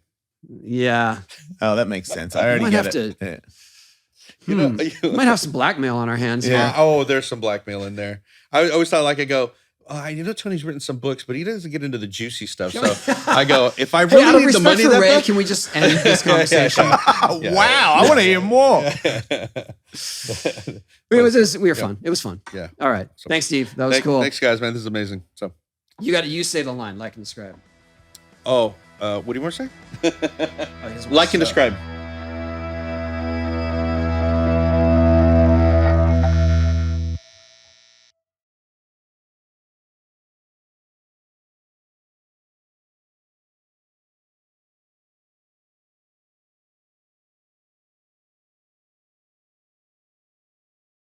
Yeah. Oh, that makes sense. I already might get have it. to- Yeah. You know, We might have some blackmail on our hands. Yeah. Oh, there's some blackmail in there. I always thought like I go, I know Tony's written some books, but he doesn't get into the juicy stuff. So I go, if I Hey, really out of need the respect money, for that Ray, book, can we just end this conversation? Yeah. Wow, I want to hear more. We were fun. It was fun. Yeah. All right. So- Thanks, Steve. That was cool. Thanks, guys, man. This is amazing. So, You say the line, like and describe. what do you want to say? Oh, he doesn't want Like to and start. describe.